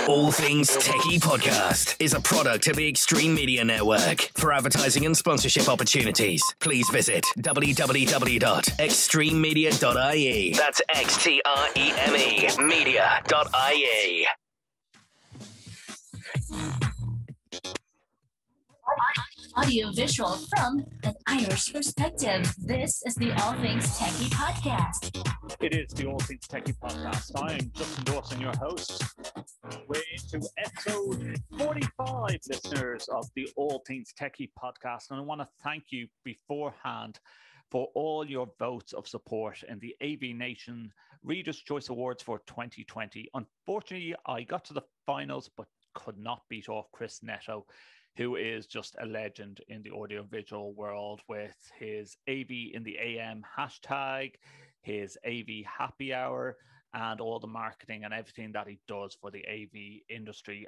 All Things Techie Podcast is a product of the Extreme Media Network. For advertising and sponsorship opportunities, please visit www.extrememedia.ie. That's XTREME media.ie. Audio visual from an Irish perspective. This is the All Things Techie Podcast. It is the All Things Techie Podcast. I'm Justin Dawson, your host. We're into episode 45, listeners of the All Things Techie Podcast. And I want to thank you beforehand for all your votes of support in the AV Nation Reader's Choice Awards for 2020. Unfortunately, I got to the finals, but could not beat off Chris Netto, who is just a legend in the audiovisual world with his AV in the AM hashtag, his AV happy hour, and all the marketing and everything that he does for the AV industry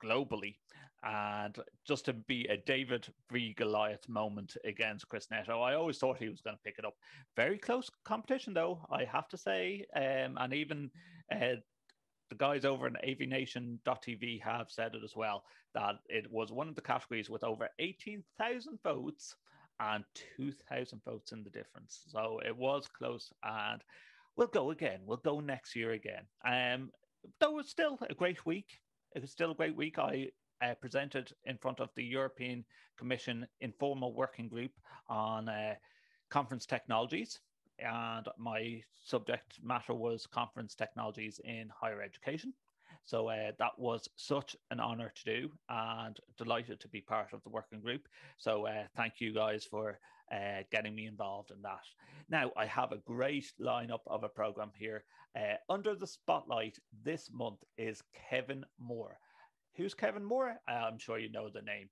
globally. And just to be a David v. Goliath moment against Chris Netto, I always thought he was going to pick it up. Very close competition, though, I have to say. And even the guys over in avnation.tv have said it as well, that it was one of the categories with over 18,000 votes and 2,000 votes in the difference. So it was close, and we'll go again. We'll go next year again. Though it was still a great week. It was still a great week. I presented in front of the European Commission informal working group on conference technologies. And my subject matter was conference technologies in higher education. So that was such an honor to do, and delighted to be part of the working group. So thank you guys for getting me involved in that. Now, I have a great lineup of a program here. Under the spotlight this month is Kevin Moore. Who's Kevin Moore? I'm sure you know the name.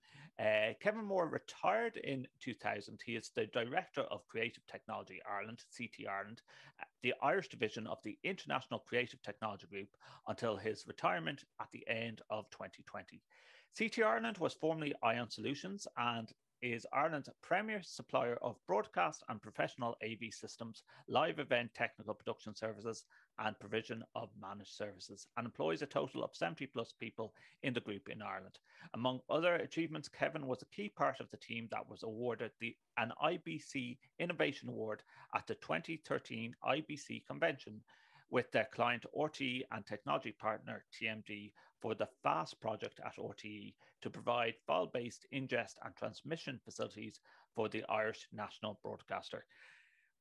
Kevin Moore retired in 2000. He is the Director of Creative Technology Ireland, CT Ireland, the Irish division of the International Creative Technology Group, until his retirement at the end of 2020. CT Ireland was formerly Ion Solutions and is Ireland's premier supplier of broadcast and professional AV systems, live event technical production services, and provision of managed services, and employs a total of 70 plus people in the group in Ireland. Among other achievements, Kevin was a key part of the team that was awarded an IBC Innovation Award at the 2013 IBC Convention with their client RTE and technology partner TMD for the FAST project at RTE to provide file-based ingest and transmission facilities for the Irish national broadcaster.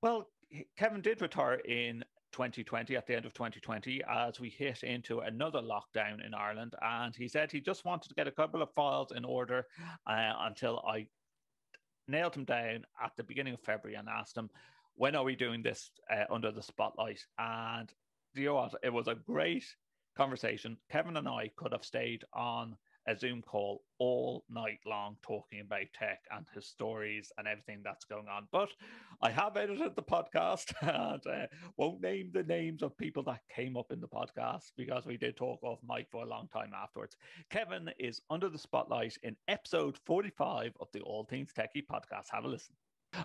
Well, Kevin did retire in 2020, at the end of 2020, as we hit into another lockdown in Ireland. And he said he just wanted to get a couple of files in order until I nailed him down at the beginning of February and asked him, when are we doing this under the spotlight? And you know what? It was a great conversation. Kevin and I could have stayed on a Zoom call all night long talking about tech and his stories and everything that's going on. But I have edited the podcast and won't name the names of people that came up in the podcast because we did talk off mic for a long time afterwards. Kevin is under the spotlight in episode 45 of the All Things Techie Podcast. Have a listen.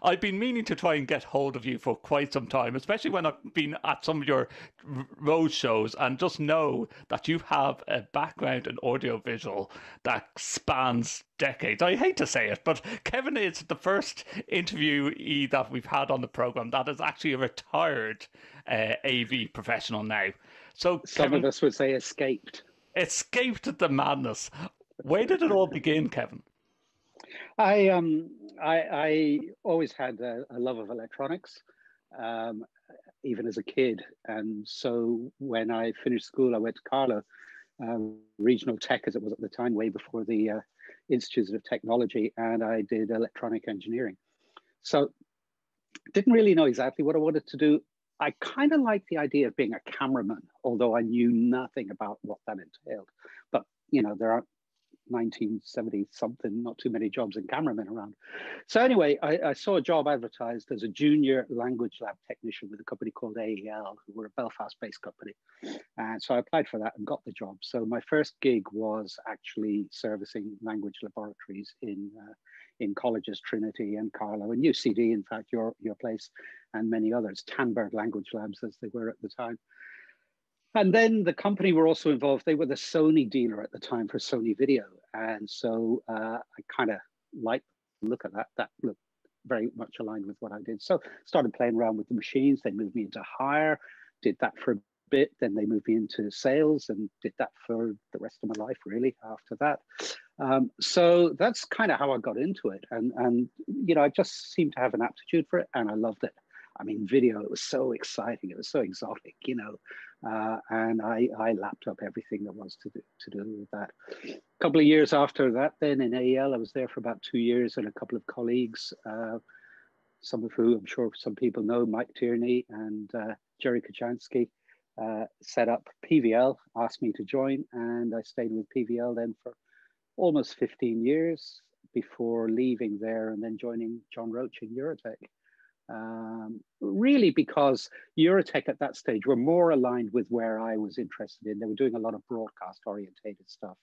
I've been meaning to try and get hold of you for quite some time, especially when I've been at some of your road shows, and just know that you have a background in audiovisual that spans decades. I hate to say it, but Kevin is the first interviewee that we've had on the program that is actually a retired AV professional now. So some of us would say escaped the madness. Where did it all begin, Kevin? I always had a love of electronics, even as a kid. And so when I finished school, I went to Carlow, regional tech as it was at the time, way before the Institute of Technology, and I did electronic engineering. So didn't really know exactly what I wanted to do. I kind of liked the idea of being a cameraman, although I knew nothing about what that entailed. But, you know, there aren't 1970 something, not too many jobs in cameramen around. So anyway, I saw a job advertised as a junior language lab technician with a company called AEL, who were a Belfast-based company. And so I applied for that and got the job. So my first gig was actually servicing language laboratories in colleges, Trinity and Carlow and UCD, in fact, your place, and many others, Tandberg Language Labs as they were at the time. And then the company were also involved. They were the Sony dealer at the time for Sony Video. And so I kind of liked the look at that. That looked very much aligned with what I did. So started playing around with the machines. They moved me into hire, did that for a bit. Then they moved me into sales and did that for the rest of my life, really, after that. So that's kind of how I got into it. And you know, I just seemed to have an aptitude for it, and I loved it. I mean, video, it was so exciting. It was so exotic, you know, and I lapped up everything there was to do with that. A couple of years after that, then in AEL, I was there for about 2 years, and a couple of colleagues, some of who I'm sure some people know, Mike Tierney and Jerry Kachansky, set up PVL, asked me to join, and I stayed with PVL then for almost 15 years before leaving there and then joining John Roach in Eurotech. Really because Eurotech at that stage were more aligned with where I was interested in. They were doing a lot of broadcast orientated stuff.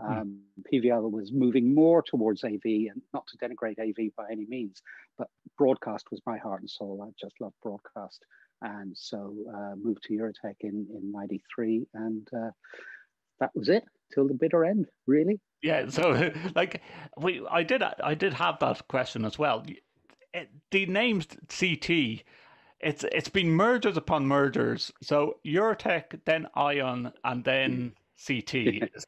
PVL was moving more towards AV, and not to denigrate AV by any means, but broadcast was my heart and soul. I just loved broadcast. And so moved to Eurotech in 93, and that was it till the bitter end, really. Yeah, so like I did have that question as well. The name CT, it's been mergers upon mergers. So Eurotech, then Ion, and then CT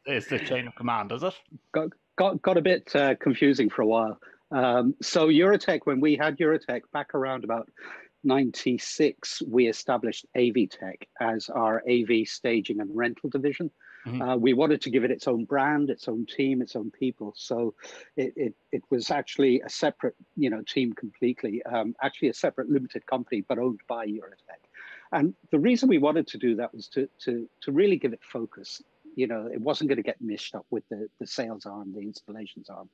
is the chain of command, is it? Got a bit confusing for a while. So Eurotech, when we had Eurotech back around about 96, we established AV Tech as our AV staging and rental division. We wanted to give it its own brand, its own team, its own people. So it was actually a separate, you know, team completely, actually a separate limited company, but owned by Eurotech. And the reason we wanted to do that was to really give it focus. You know, it wasn't going to get mixed up with the sales arm, the installations arm.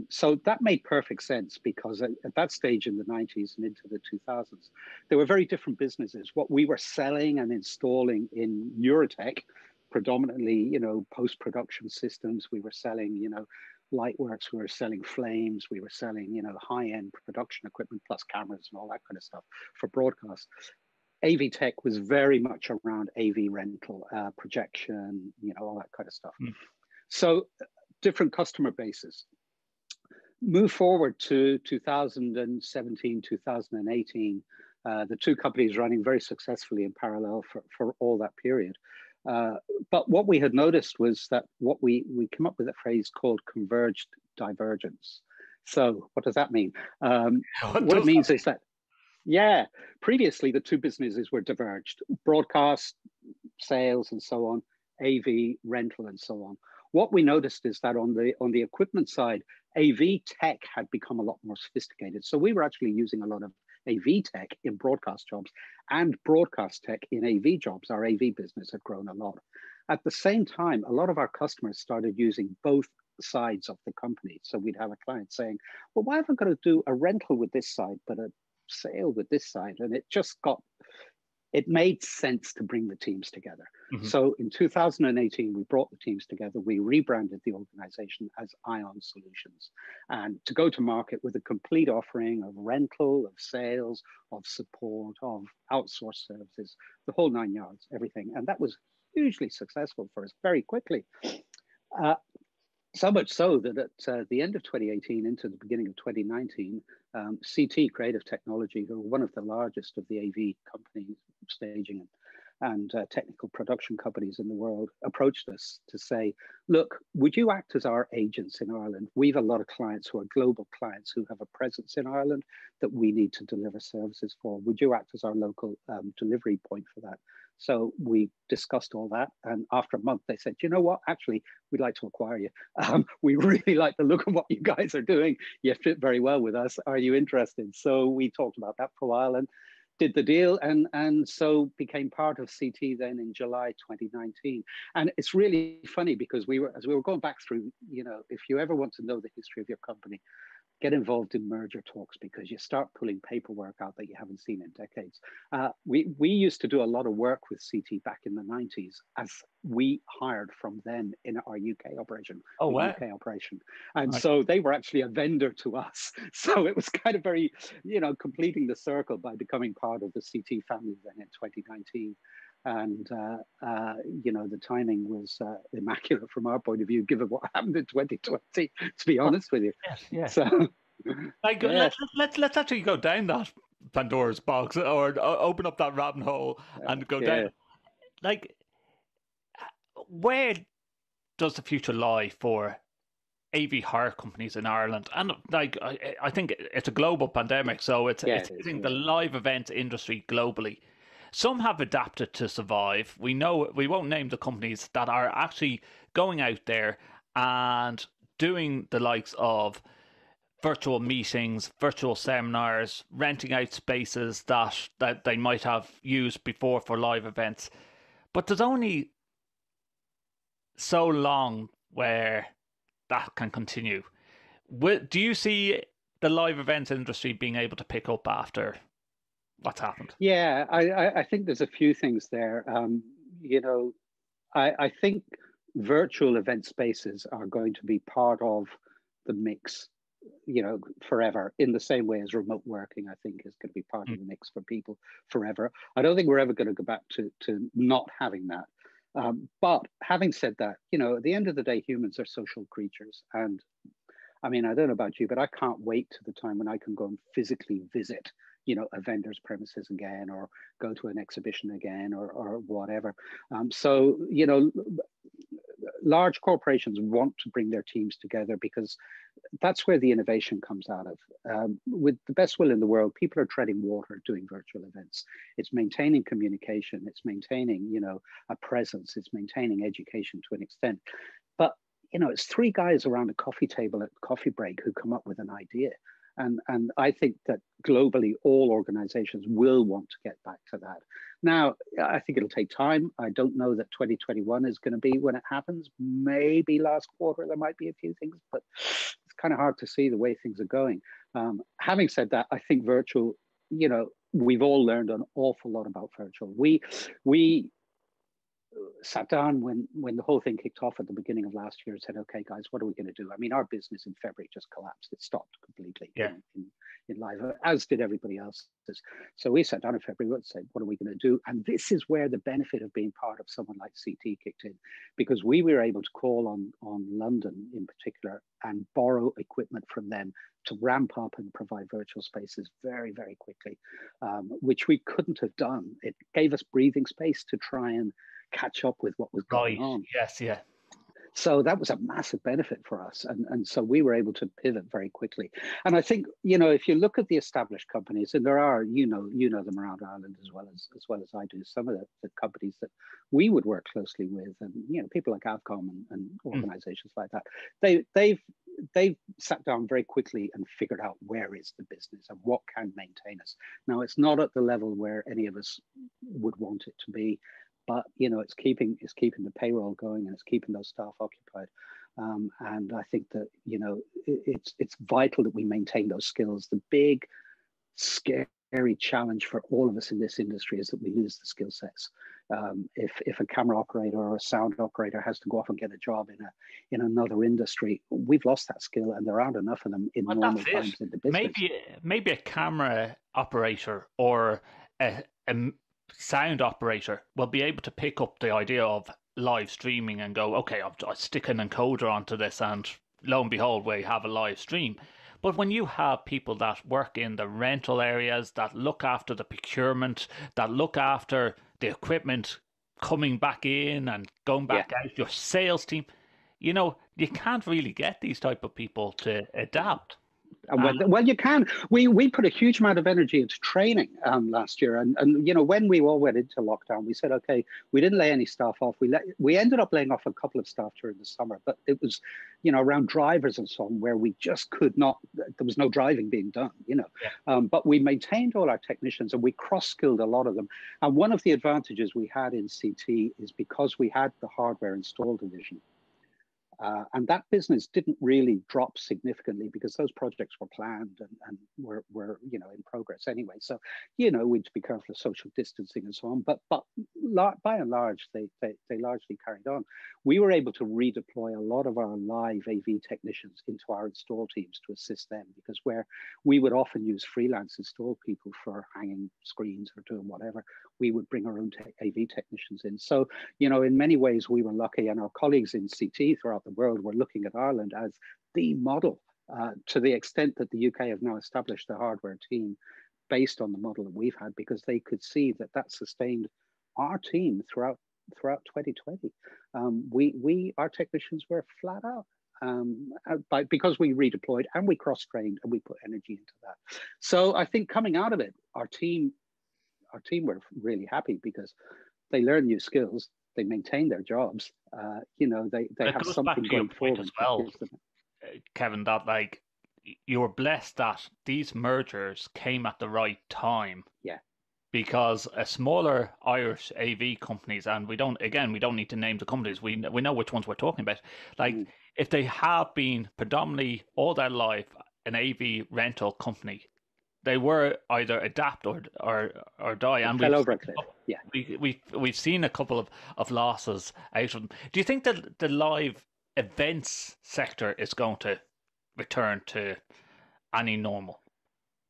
So that made perfect sense, because at that stage in the 90s and into the 2000s, there were very different businesses. What we were selling and installing in Eurotech, predominantly, you know, post-production systems. We were selling, you know, Lightworks, we were selling Flames, we were selling, you know, high-end production equipment plus cameras and all that kind of stuff for broadcast. AV Tech was very much around AV rental, projection, you know, all that kind of stuff. So different customer bases. Move forward to 2017, 2018, the two companies running very successfully in parallel for all that period. But what we had noticed was that we came up with a phrase called Converged Divergence. So what does that mean? What it means is that, yeah, previously the two businesses were diverged: broadcast, sales, and so on, AV, rental, and so on. What we noticed is that on the equipment side, AV tech had become a lot more sophisticated. So we were actually using a lot of AV tech in broadcast jobs and broadcast tech in AV jobs. Our AV business had grown a lot. At the same time, a lot of our customers started using both sides of the company. So we'd have a client saying, well, why have I got to do a rental with this side, but a sale with this side? And it made sense to bring the teams together. So in 2018, we brought the teams together. We rebranded the organization as Ion Solutions, and to go to market with a complete offering of rental, of sales, of support, of outsourced services, the whole 9 yards, everything. And that was hugely successful for us very quickly. So much so that at the end of 2018 into the beginning of 2019, CT Creative Technology, who are one of the largest of the AV companies, staging and technical production companies in the world, approached us to say, look, would you act as our agents in Ireland? We have a lot of clients who are global clients who have a presence in Ireland that we need to deliver services for. Would you act as our local delivery point for that? So we discussed all that. And after a month, they said, you know what, actually, we'd like to acquire you. We really like the look of what you guys are doing. You fit very well with us. Are you interested? So we talked about that for a while and did the deal. And so became part of CT then in July 2019. And it's really funny because as we were going back through, you know, if you ever want to know the history of your company, get involved in merger talks, because you start pulling paperwork out that you haven't seen in decades. We used to do a lot of work with CT back in the 90s as we hired from them in our UK operation. Oh, wow. UK operation. And so they were actually a vendor to us. So it was kind of very, you know, completing the circle by becoming part of the CT family then in 2019. And, the timing was immaculate from our point of view, given what happened in 2020, to be honest with you. Yes, yes. So, yeah. let's actually go down that Pandora's box, or open up that rabbit hole and go down. Like, where does the future lie for AV hire companies in Ireland? And like, I think it's a global pandemic, so it's hitting the live events industry globally. Some have adapted to survive. We know, we won't name the companies that are actually going out there and doing the likes of virtual meetings, virtual seminars, renting out spaces that they might have used before for live events. But there's only so long where that can continue. Do you see the live events industry being able to pick up after what's happened? Yeah, I think there's a few things there. I think virtual event spaces are going to be part of the mix, forever, in the same way as remote working, I think, is going to be part of the mix for people forever. I don't think we're ever going to go back to not having that. But having said that, at the end of the day, humans are social creatures. And I mean, I don't know about you, but I can't wait to the time when I can go and physically visit, a vendor's premises again, or go to an exhibition again, or whatever. So, large corporations want to bring their teams together because that's where the innovation comes out of. With the best will in the world, people are treading water doing virtual events. It's maintaining communication, it's maintaining, a presence, it's maintaining education to an extent. But, it's three guys around a coffee table at coffee break who come up with an idea. And I think that globally, all organizations will want to get back to that. Now, I think it'll take time. I don't know that 2021 is going to be when it happens. Maybe last quarter, there might be a few things, but it's kind of hard to see the way things are going. Having said that, I think virtual, we've all learned an awful lot about virtual. We sat down when the whole thing kicked off at the beginning of last year and said, okay, guys, what are we going to do? I mean, our business in February just collapsed. It stopped completely in live, as did everybody else's. So we sat down in February and said, what are we going to do? And this is where the benefit of being part of someone like CT kicked in, because we were able to call on London in particular and borrow equipment from them to ramp up and provide virtual spaces very, very quickly, which we couldn't have done. It gave us breathing space to try and catch up with what was going on. Yes, yeah. So that was a massive benefit for us. And so we were able to pivot very quickly. And I think, if you look at the established companies, and there are, you know them around Ireland as well as I do, some of the companies that we would work closely with, and, people like Avcom and organizations like that, they've sat down very quickly and figured out where is the business and what can maintain us. Now, it's not at the level where any of us would want it to be, but it's keeping the payroll going, and it's keeping those staff occupied. And I think that it's vital that we maintain those skills. The big, scary challenge for all of us in this industry is that we lose the skill sets. If a camera operator or a sound operator has to go off and get a job in another industry, we've lost that skill, and there aren't enough of them in normal times in the business. Maybe a camera operator or a sound operator will be able to pick up the idea of live streaming and go, okay, I'll stick an encoder onto this, and lo and behold, we have a live stream. But when you have people that work in the rental areas, that look after the procurement, that look after the equipment coming back in and going back out, your sales team, you can't really get these type of people to adapt. Well, you can. We put a huge amount of energy into training last year, and when we all went into lockdown, we said, okay, we didn't lay any staff off. We ended up laying off a couple of staff during the summer, but it was around drivers and so on, where we just could not. There was no driving being done, But we maintained all our technicians, and we cross-skilled a lot of them. And one of the advantages we had in CT is because we had the hardware install division. And that business didn't really drop significantly because those projects were planned and were in progress anyway. So, we'd be careful of social distancing and so on. But by and large, they largely carried on. We were able to redeploy a lot of our live AV technicians into our install teams to assist them, because where we would often use freelance install people for hanging screens or doing whatever, we would bring our own AV technicians in. So, in many ways, we were lucky, and our colleagues in CT throughout the world were looking at Ireland as the model, to the extent that the UK have now established a hardware team based on the model that we've had, because they could see that sustained our team throughout 2020. Our technicians were flat out, because we redeployed and we cross-trained and we put energy into that. So I think coming out of it, our team were really happy because they learned new skills, they maintain their jobs, they have something going forward as well, Kevin, that like you were blessed that these mergers came at the right time. Yeah. Because a smaller Irish AV companies, and we don't need to name the companies, we know which ones we're talking about. Like if they have been predominantly all their life an AV rental company, they were either adapt or die. And fell over a cliff. Yeah. We've seen a couple of losses out of them. Do you think that the live events sector is going to return to any normal?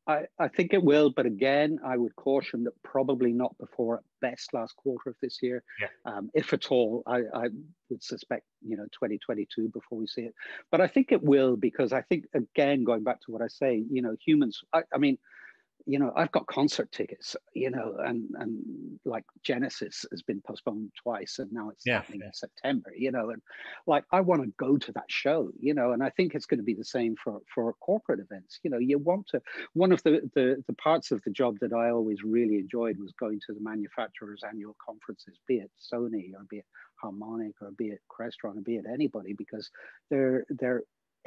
I think it will, but again, I would caution that probably not before at best last quarter of this year. Yeah. If at all, I would suspect 2022 before we see it. But I think it will, because I think, again, going back to what I say, humans. I mean, I've got concert tickets, and like Genesis has been postponed twice, and now it's happening in September, and like I want to go to that show, and I think it's going to be the same for corporate events. You want to. One of the parts of the job that I always really enjoyed was going to the manufacturers' annual conferences, be it Sony or be it Harmonic or be it Crestron or be it anybody, because they're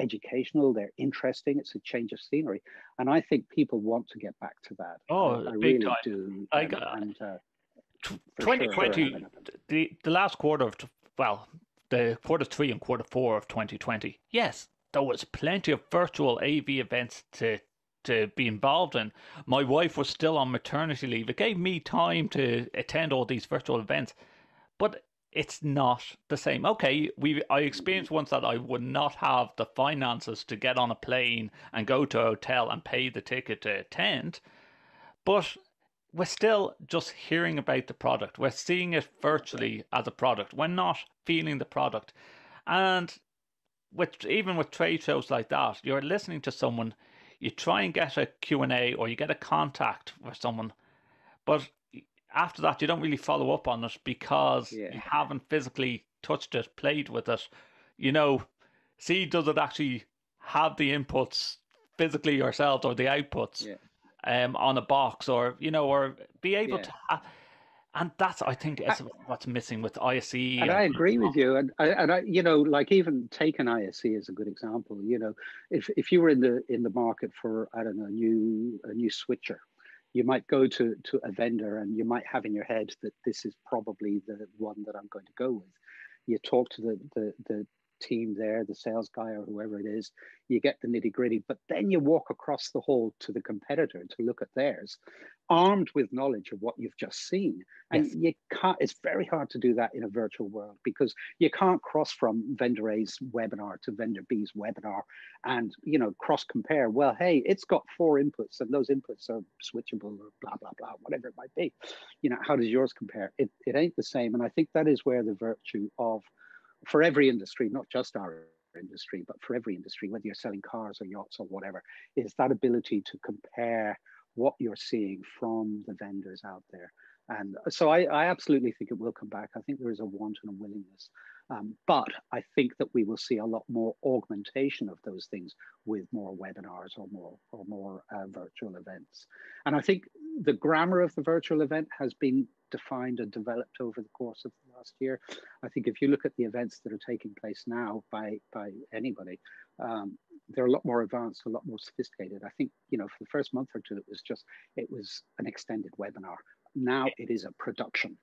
educational, they're interesting, it's a change of scenery, and I think people want to get back to that. I big really time. do. 2020, sure. the last quarter of the quarter 3 and quarter 4 of 2020, yes, there was plenty of virtual AV events to be involved in. My wife was still on maternity leave. It gave me time to attend all these virtual events, but it's not the same. Okay, I experienced once that I would not have the finances to get on a plane and go to a hotel and pay the ticket to attend, but we're still just hearing about the product. We're seeing it virtually as a product. We're not feeling the product. And even with trade shows like that, you're listening to someone, you try and get a Q&A or you get a contact with someone, but after that, you don't really follow up on it because you haven't physically touched it, played with it. See, does it actually have the inputs physically yourself or the outputs on a box, or or be able to. And that's, I think, what's missing with ISE. And I agree with you. And I like even take an ISE as a good example. If you were in the market for, I don't know, a new switcher, you might go to a vendor and you might have in your head that this is probably the one that I'm going to go with. You talk to the team there, the sales guy or whoever it is, you get the nitty gritty, but then you walk across the hall to the competitor to look at theirs, armed with knowledge of what you've just seen. And you can't, it's very hard to do that in a virtual world, because you can't cross from vendor A's webinar to vendor B's webinar and, cross compare. Well, hey, it's got 4 inputs and those inputs are switchable or blah, blah, blah, whatever it might be. How does yours compare? It ain't the same. And I think that is where the virtue of, for every industry, not just our industry, but for every industry, whether you're selling cars or yachts or whatever, is that ability to compare what you're seeing from the vendors out there. And so I absolutely think it will come back. I think there is a want and a willingness. But I think that we will see a lot more augmentation of those things with more webinars or more virtual events. And I think the grammar of the virtual event has been defined and developed over the course of the last year. I think if you look at the events that are taking place now by anybody, they're a lot more advanced, a lot more sophisticated. I think, for the first month or two, it was an extended webinar. Now it is a production.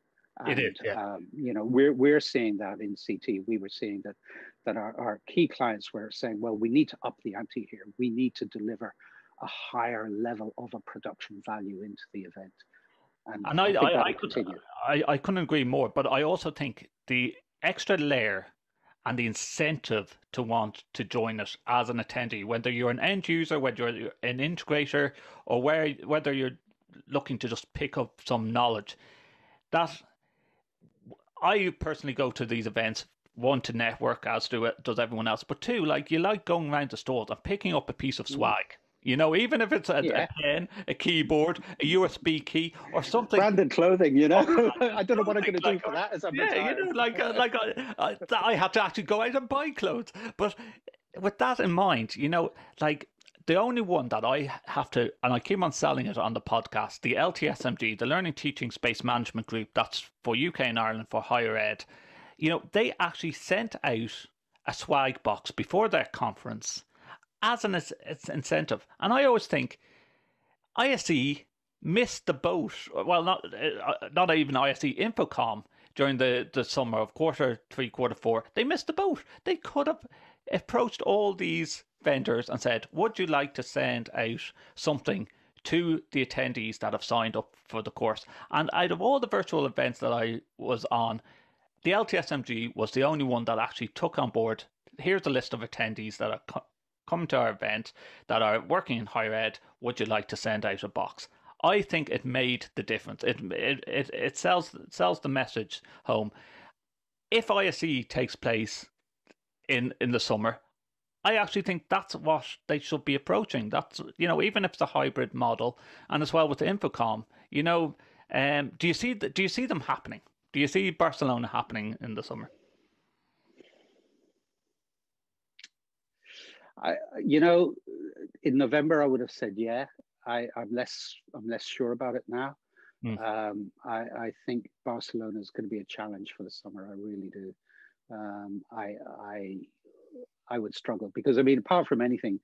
It is, yeah. We're seeing that in CT. We were seeing that our key clients were saying, well, we need to up the ante here. We need to deliver a higher level of a production value into the event. And I think that'll continue. I couldn't agree more, but I also think the extra layer and the incentive to want to join it as an attendee, whether you're an end user, whether you're an integrator, or whether you're looking to just pick up some knowledge, that I personally go to these events, one, to network, as does everyone else, but two, you like going around the stores and picking up a piece of swag. Even if it's a pen, a keyboard, a USB key, or something. Branded clothing, I don't know what I'm going to do for that as I'm retired. I had to actually go out and buy clothes. But with that in mind, the only one that I have to, and I keep on selling it on the podcast, the LTSMG, the Learning Teaching Space Management Group, that's for UK and Ireland for higher ed. They actually sent out a swag box before their conference as an incentive. And I always think ISE missed the boat. Well, not even ISE, Infocom during the summer of quarter 3, quarter 4. They missed the boat. They could have approached all these vendors and said, would you like to send out something to the attendees that have signed up for the course? And out of all the virtual events that I was on, the LTSMG was the only one that actually took on board, here's a list of attendees that are coming to our event that are working in higher ed, would you like to send out a box? I think it made the difference. It sells the message home. If ISE takes place in the summer, I actually think that's what they should be approaching. That's, even if it's a hybrid model, and as well with the Infocom, do you see them happening? Do you see Barcelona happening in the summer? In November I would have said yeah. I'm less sure about it now. I think Barcelona is going to be a challenge for the summer. I really do. I would struggle because apart from anything,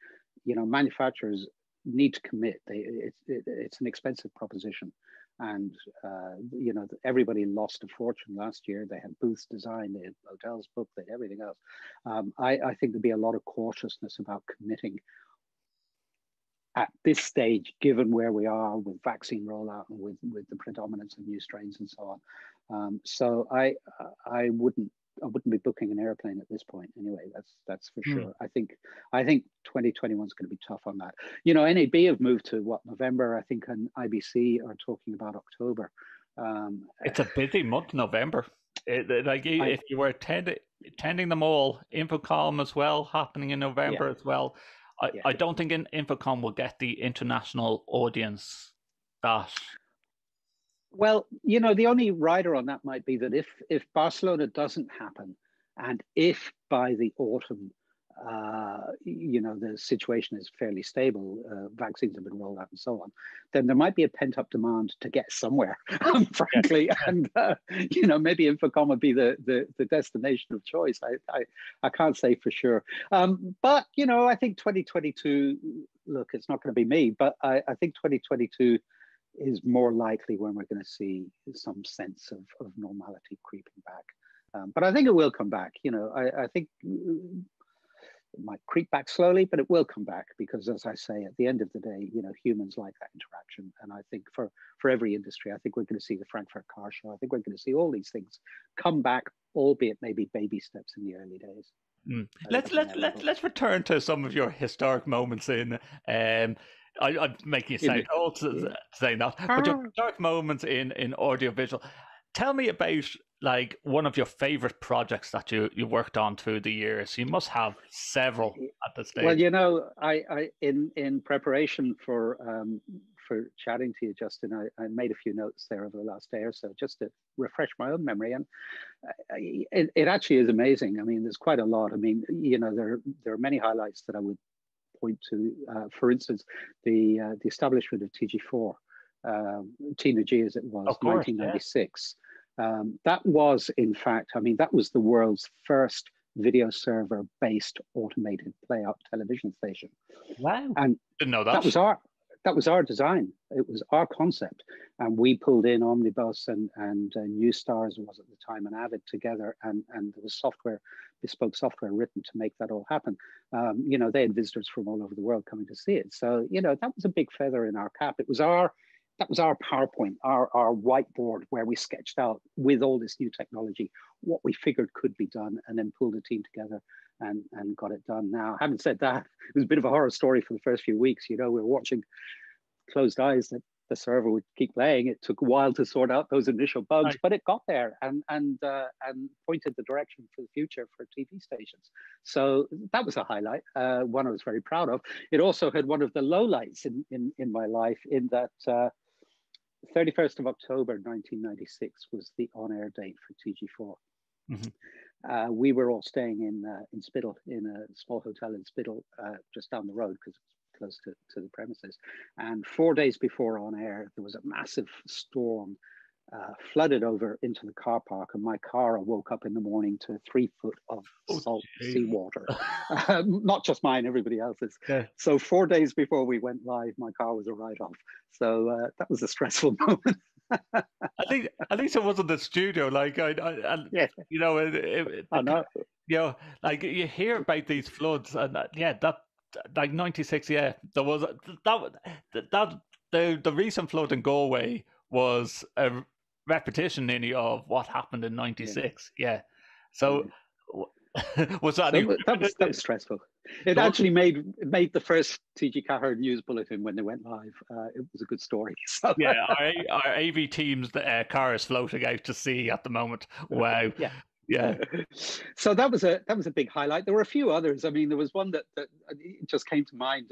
manufacturers need to commit. It's an expensive proposition, and everybody lost a fortune last year. They had booths designed, they had hotels booked, they had everything else. I think there'd be a lot of cautiousness about committing at this stage, given where we are with vaccine rollout and with the predominance of new strains and so on. So I wouldn't be booking an airplane at this point anyway. That's for sure. I think 2021 is going to be tough on that. NAB have moved to November, I think, and IBC are talking about October. It's a busy month, November. If you were attending them all, Infocom as well happening in November as well. I don't think Infocom will get the international audience that. Well, the only rider on that might be that if Barcelona doesn't happen, and if by the autumn, the situation is fairly stable, vaccines have been rolled out and so on, then there might be a pent-up demand to get somewhere, frankly. And, maybe Infocom would be the destination of choice. I can't say for sure. But, I think 2022, look, it's not going to be me, but I think 2022 is more likely when we're going to see some sense of normality creeping back. But I think it will come back. I think it might creep back slowly, but it will come back because, as I say, at the end of the day, humans like that interaction. And I think for every industry, I think we're going to see the Frankfurt Car Show. I think we're going to see all these things come back, albeit maybe baby steps in the early days. Let's return to some of your historic moments in. I'm making you sound old saying that, but your historic moments in audiovisual. Tell me about one of your favorite projects that you worked on through the years. You must have several at this stage. Well, I in preparation for chatting to you, Justin, I made a few notes there over the last day or so just to refresh my own memory, and it actually is amazing. There's quite a lot. There are many highlights that I would point to. For instance, the establishment of TG4, Tina G as it was, 1996. Yeah. That was, in fact, that was the world's first video server-based automated playout television station. Wow! And didn't know that. that was our design. It was our concept, and we pulled in Omnibus and New Stars was at the time, and Avid together, and there was bespoke software written to make that all happen. They had visitors from all over the world coming to see it, so that was a big feather in our cap. That was our PowerPoint, our whiteboard, where we sketched out with all this new technology what we figured could be done, and then pulled a team together and got it done. Now, having said that, it was a bit of a horror story for the first few weeks. We were watching closed eyes that the server would keep playing. It took a while to sort out those initial bugs, but it got there and pointed the direction for the future for TV stations. So that was a highlight, one I was very proud of. It also had one of the lowlights in my life, in that 31st of October 1996 was the on-air date for TG4. Mm-hmm. We were all staying in Spiddal, in a small hotel in Spiddal, just down the road, because it's close to the premises. And 4 days before on air, there was a massive storm, flooded over into the car park, and my car, I woke up in the morning to 3 foot of salt seawater. Not just mine, everybody else's. Yeah. So 4 days before we went live, my car was a write-off. So that was a stressful moment. I think it was in the studio. Like yeah. I know. Like you hear about these floods, and that like 96. Yeah, there was that the recent flood in Galway was a repetition nearly of what happened in 96. Yeah. So was that? So that was stressful. It actually made the first TG Cahir news bulletin when they went live. It was a good story. So. Yeah, our AV team's car is floating out to sea at the moment. Wow. Yeah. So that was a big highlight. There were a few others. I mean, there was one that just came to mind.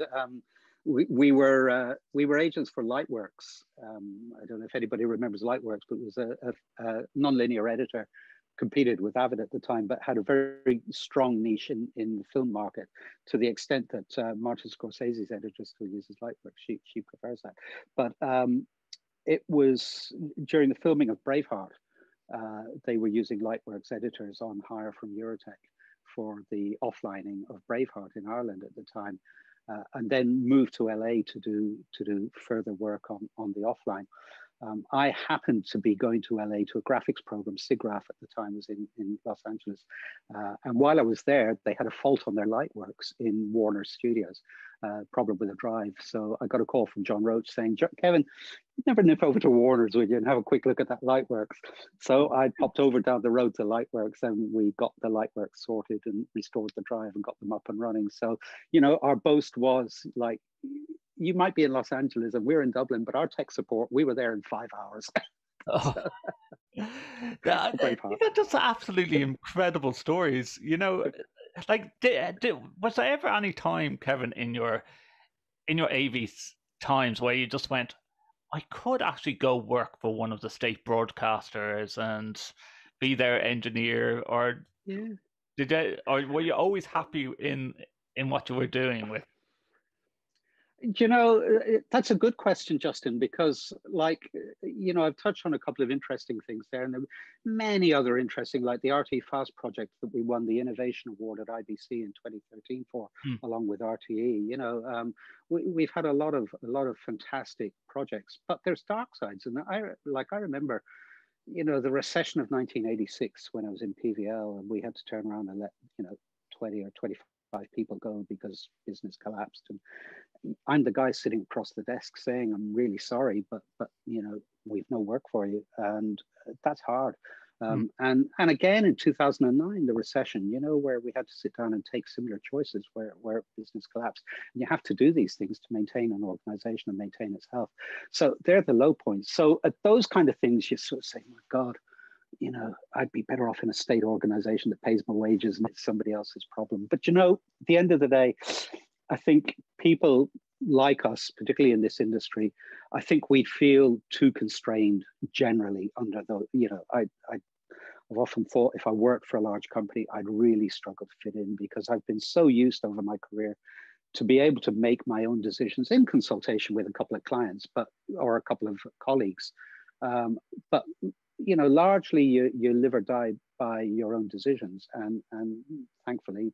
We were agents for Lightworks. I don't know if anybody remembers Lightworks, but it was a non-linear editor, competed with Avid at the time, but had a very strong niche in the film market, to the extent that Martin Scorsese's editor still uses Lightworks. She prefers that. But it was during the filming of Braveheart. They were using Lightworks editors on hire from Eurotech for the offlining of Braveheart in Ireland at the time. And then moved to LA to do further work on the offline. I happened to be going to LA to a graphics program. SIGGRAPH at the time was in Los Angeles. And while I was there, they had a fault on their Lightworks in Warner Studios, problem with a drive. So I got a call from John Roach saying, Kevin, you'd never nip over to Warner's, would you, and have a quick look at that Lightworks? So I popped over down the road to Lightworks, and we got the Lightworks sorted and restored the drive and got them up and running. So, our boast was like, you might be in Los Angeles and we're in Dublin, but our tech support, we were there in 5 hours. Oh. They're just absolutely incredible stories. Like, was there ever any time, Kevin, in your AV times where you just went, I could actually go work for one of the state broadcasters and be their engineer, or or were you always happy in what you were doing with? That's a good question, Justin, because I've touched on a couple of interesting things there, and there were many other interesting, like the RT Fast project that we won the Innovation Award at IBC in 2013 for, along with RTE. We've had a lot of fantastic projects, but there's dark sides. And I remember, the recession of 1986 when I was in PVL, and we had to turn around and let 20 or 25 people go because business collapsed. And I'm the guy sitting across the desk saying, I'm really sorry, but we've no work for you. And that's hard. And again, in 2009, the recession, where we had to sit down and take similar choices where business collapsed. And you have to do these things to maintain an organization and maintain its health. So they're the low points. So at those kind of things, you sort of say, my God, I'd be better off in a state organization that pays my wages and it's somebody else's problem. But at the end of the day, I think people like us, particularly in this industry, I think we feel too constrained generally under the, I've often thought if I worked for a large company, I'd really struggle to fit in, because I've been so used over my career to be able to make my own decisions in consultation with a couple of clients, or a couple of colleagues. But largely you live or die by your own decisions, and thankfully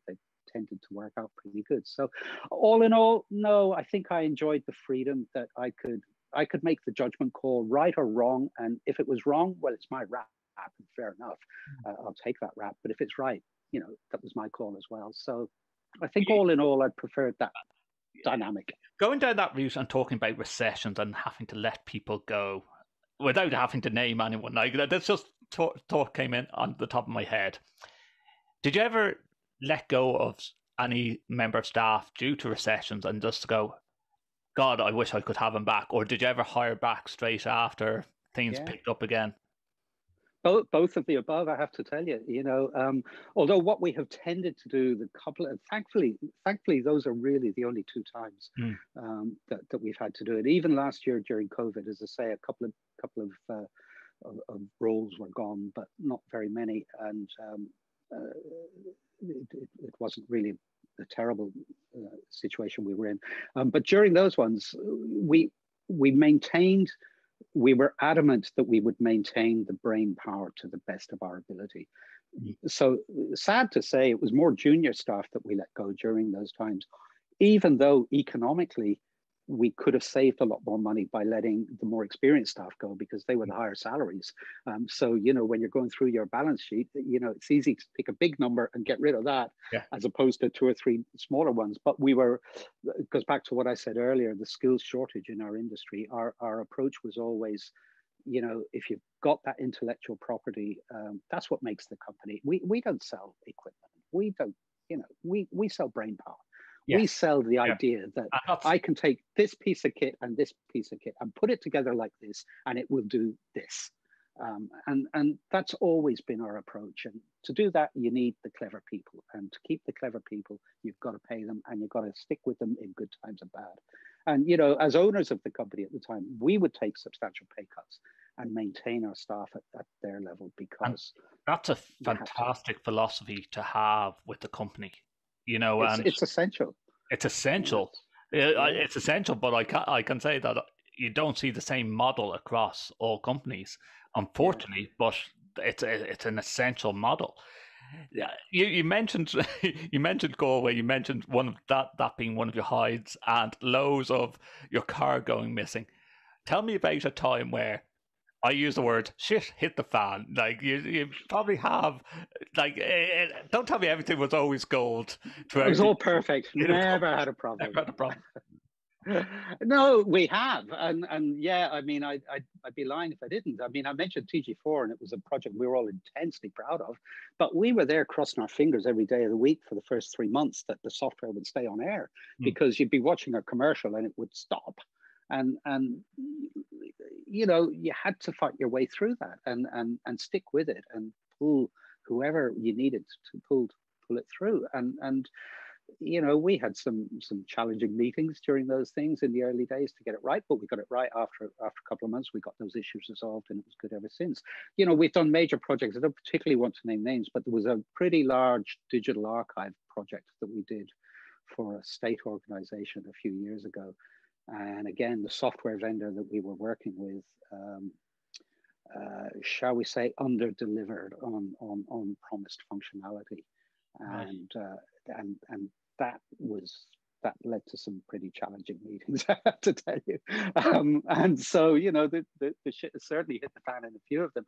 tended to work out pretty good. So all in all, no, I think I enjoyed the freedom that I could make the judgment call, right or wrong. And if it was wrong, well, it's my rap, and fair enough. I'll take that rap. But if it's right, that was my call as well. So I think all in all, I preferred that dynamic. Going down that route and talking about recessions and having to let people go without having to name anyone, like that's just thought came in on the top of my head. Did you ever let go of any member of staff due to recessions and just go, God, I wish I could have him back? Or did you ever hire back straight after things picked up again? Both of the above, I have to tell you. Although what we have tended to do, thankfully, those are really the only two times that we've had to do it. Even last year during COVID, as I say, a couple of roles were gone, but not very many, and it wasn't really a terrible situation we were in. But during those ones, we maintained. We were adamant that we would maintain the brain power to the best of our ability. So sad to say, it was more junior staff that we let go during those times, even though economically we could have saved a lot more money by letting the more experienced staff go because they were the higher salaries. So, when you're going through your balance sheet, it's easy to pick a big number and get rid of that as opposed to 2 or 3 smaller ones. But it goes back to what I said earlier, the skills shortage in our industry. Our approach was always, if you've got that intellectual property, that's what makes the company. We don't sell equipment. We don't, we sell brain power. Yes. We sell the idea that I can take this piece of kit and this piece of kit and put it together like this, and it will do this. And that's always been our approach. And to do that, you need the clever people. And to keep the clever people, you've got to pay them, and you've got to stick with them in good times and bad. And, as owners of the company at the time, we would take substantial pay cuts and maintain our staff at their level because... And that's a fantastic philosophy to have with the company. It's essential. It's essential. It's essential, but I can say that you don't see the same model across all companies, unfortunately. But it's an essential model. You mentioned Galway. You mentioned one of that being one of your hides, and loads of your car going missing. Tell me about a time where I use the word shit hit the fan. Like you probably have. Like, don't tell me everything was always gold. It was all perfect. Never had a problem. Never had a problem. No, we have, and yeah, I mean, I'd be lying if I didn't. I mean, I mentioned TG4, and it was a project we were all intensely proud of, but we were there crossing our fingers every day of the week for the first 3 months that the software would stay on air, because you'd be watching a commercial and it would stop, and you had to fight your way through that and stick with it and pull whoever you needed to pull it through, and we had some challenging meetings during those things in the early days to get it right, but we got it right after a couple of months. We got those issues resolved, and it was good ever since. We've done major projects. I don't particularly want to name names, but there was a pretty large digital archive project that we did for a state organization a few years ago. And again, the software vendor that we were working with, shall we say, under-delivered on promised functionality. And that led to some pretty challenging meetings, I have to tell you. And so, the shit has certainly hit the fan in a few of them.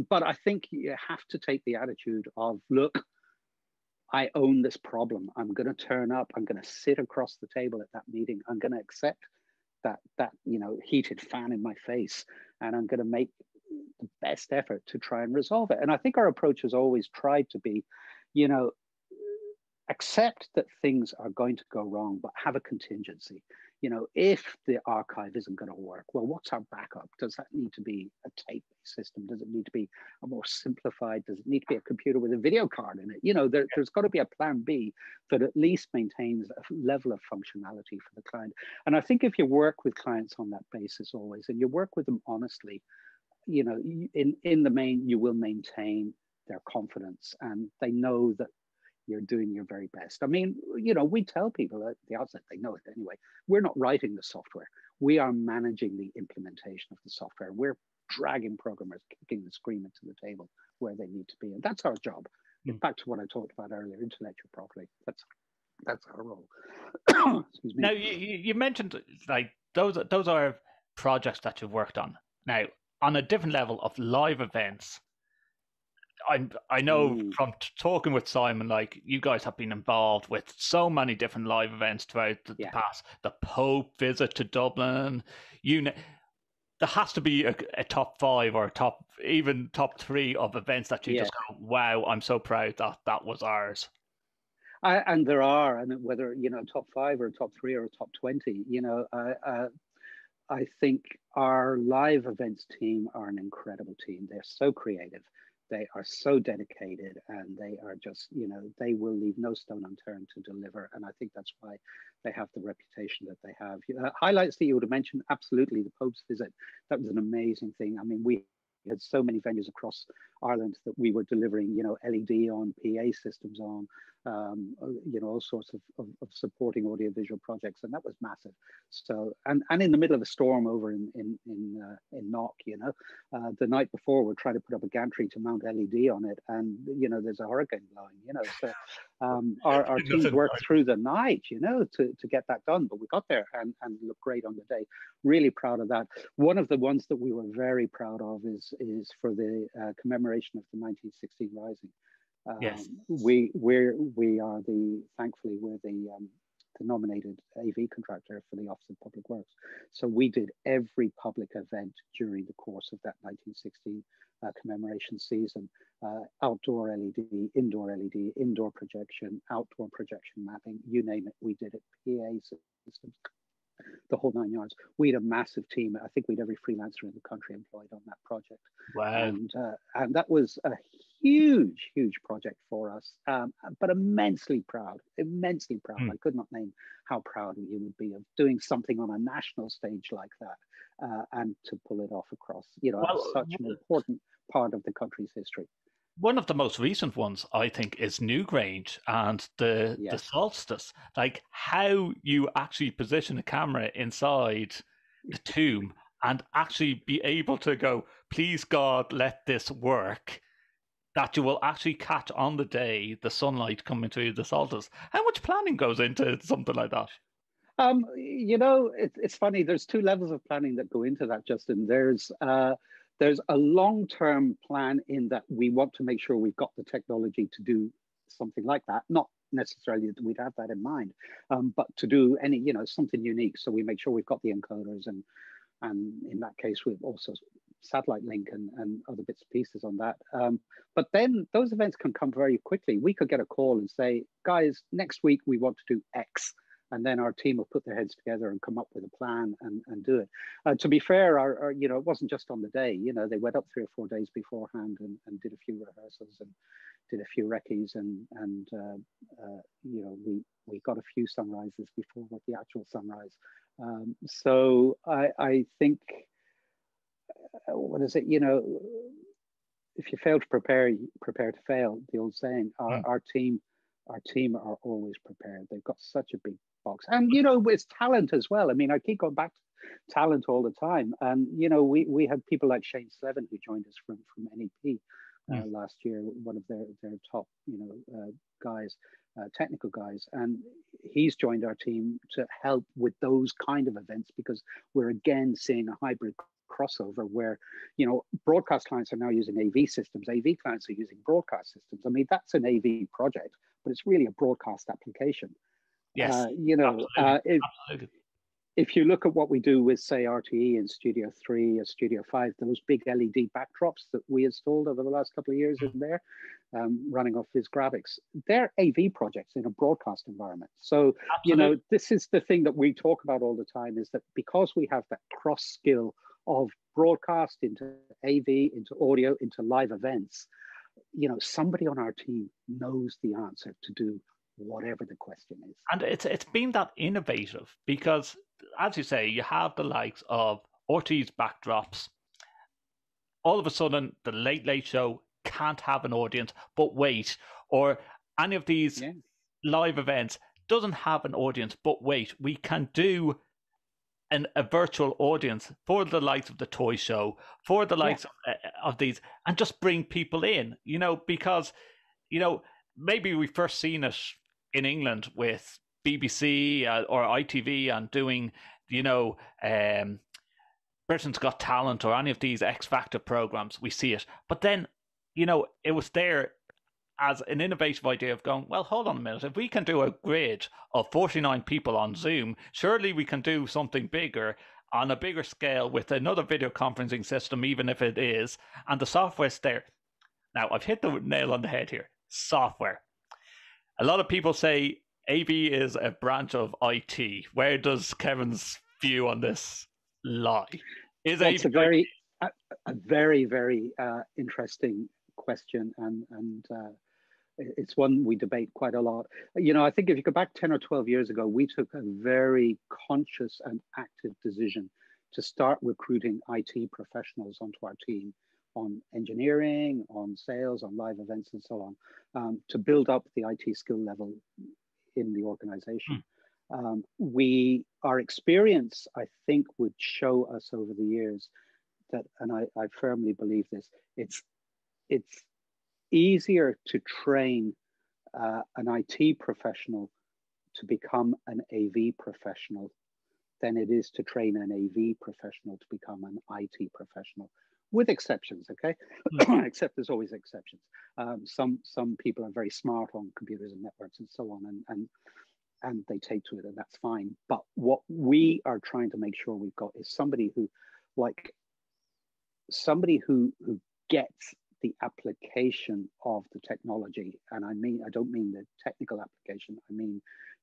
But I think you have to take the attitude of, look, I own this problem. I'm going to turn up. I'm going to sit across the table at that meeting. I'm going to accept that heated fan in my face, and I'm going to make the best effort to try and resolve it. And I think our approach has always tried to be, accept that things are going to go wrong, but have a contingency. If the archive isn't going to work, well, what's our backup? Does that need to be a tape-based system? Does it need to be a more simplified? Does it need to be a computer with a video card in it? There's got to be a plan B that at least maintains a level of functionality for the client. And I think if you work with clients on that basis always, and you work with them honestly, in the main, you will maintain their confidence, and they know that you're doing your very best. I mean, we tell people at the outset, they know it anyway, we're not writing the software. We are managing the implementation of the software. We're dragging programmers, kicking the screen into the table where they need to be. And that's our job. back to what I talked about earlier, intellectual property. That's our role. Excuse me. Now, you mentioned like those are projects that you've worked on. Now, on a different level of live events, I know from talking with Simon, like you guys have been involved with so many different live events throughout the past. The Pope visit to Dublin, there has to be a top 5 or top 3 of events that you just go, wow, I'm so proud that was ours. And there are, and whether top 5 or top 3 or top 20, I think our live events team are an incredible team. They're so creative, they are so dedicated, and they are just they will leave no stone unturned to deliver. And I think that's why they have the reputation that they have. Highlights that you would have mentioned, absolutely, the Pope's visit. That was an amazing thing. I mean, we had so many venues across Ireland that we were delivering, LED on, PA systems on, all sorts of supporting audiovisual projects, and that was massive. So, and in the middle of a storm over in Knock, the night before we're trying to put up a gantry to mount LED on it, and there's a hurricane blowing, so our teams worked through the night, to get that done, but we got there and looked great on the day. Really proud of that. One of the ones that we were very proud of is for the commemoration of the 1916 Rising. Yes, we are thankfully we're the nominated AV contractor for the Office of Public Works. So we did every public event during the course of that 1916 commemoration season. Outdoor LED, indoor projection, outdoor projection mapping, you name it, we did it. PA systems, the whole 9 yards. We had a massive team. I think we had every freelancer in the country employed on that project. Wow. And that was a huge project for us, but immensely proud. I could not name how proud we would be of doing something on a national stage like that, and to pull it off across, such an important part of the country's history. One of the most recent ones, I think, is Newgrange and the solstice. Like how you actually position a camera inside the tomb and actually be able to go, please God, let this work, that you will actually catch on the day the sunlight coming through the solstice. How much planning goes into something like that? It's funny. There's 2 levels of planning that go into that, Justin. There's a long-term plan in that we want to make sure we've got the technology to do something like that. Not necessarily that we'd have that in mind, but to do something unique. So we make sure we've got the encoders, and in that case, we've also satellite link and other bits and pieces on that. But then those events can come very quickly. We could get a call and say, guys, next week we want to do X. And then our team will put their heads together and come up with a plan and do it. To be fair, our it wasn't just on the day. They went up 3 or 4 days beforehand and did a few rehearsals and did a few recce's, and we got a few sunrises before the actual sunrise. So I think, what is it? If you fail to prepare to fail. The old saying. Our team are always prepared. They've got such a big box, and it's talent as well. I mean, I keep going back to talent all the time, and we had people like Shane Slevin who joined us from NEP last year, one of their top guys, technical guys, and he's joined our team to help with those kind of events, because we're again seeing a hybrid crossover where broadcast clients are now using AV systems, AV clients are using broadcast systems. I mean, that's an AV project, but it's really a broadcast application. Yes, absolutely. If you look at what we do with, say, RTE in Studio 3 or Studio 5, those big LED backdrops that we installed over the last couple of years in there, running off Viz Graphics, they're AV projects in a broadcast environment. So, this is the thing that we talk about all the time, is that because we have that cross skill of broadcast into AV, into audio, into live events, somebody on our team knows the answer to do whatever the question is. And it's been that innovative because, as you say, you have the likes of RT's backdrops. All of a sudden, the Late Late Show can't have an audience, but wait. Or any of these live events doesn't have an audience, but wait. We can do a virtual audience for the likes of the toy show, for the likes of these, and just bring people in, because maybe we first seen it in England with BBC or ITV and doing, Britain's Got Talent or any of these X Factor programs. We see it, but then, it was there as an innovative idea of going, well, hold on a minute. If we can do a grid of 49 people on Zoom, surely we can do something bigger on a bigger scale with another video conferencing system, even if it is, and the software's there. Now, I've hit the nail on the head here. Software. A lot of people say AV is a branch of IT. Where does Kevin's view on this lie? It's a very, very interesting question, and it's one we debate quite a lot. I think if you go back 10 or 12 years ago, we took a very conscious and active decision to start recruiting IT professionals onto our team, on engineering, on sales, on live events, and so on, to build up the IT skill level in the organization. Our experience, I think, would show us over the years that, and I firmly believe this, it's easier to train an IT professional to become an AV professional than it is to train an AV professional to become an IT professional, with exceptions, okay? Except there's always exceptions. Some people are very smart on computers and networks and so on, and they take to it, and that's fine. But what we are trying to make sure we've got is somebody who gets the application of the technology. And I don't mean the technical application, I mean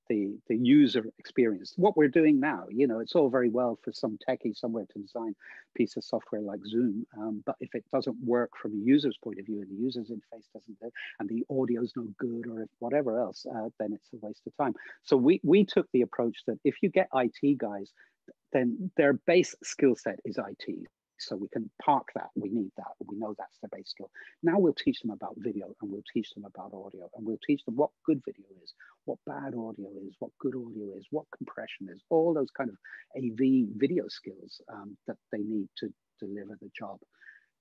the user experience. What we're doing now, it's all very well for some techie somewhere to design a piece of software like Zoom, but if it doesn't work from a user's point of view, and the user's interface doesn't do, and the audio's no good, or if whatever else, then it's a waste of time. So we took the approach that if you get IT guys, then their base skill set is IT. So we can park that, we need that, we know that's their base skill. Now we'll teach them about video, and we'll teach them about audio, and we'll teach them what good video is, what bad audio is, what good audio is, what compression is, all those kind of AV video skills that they need to deliver the job.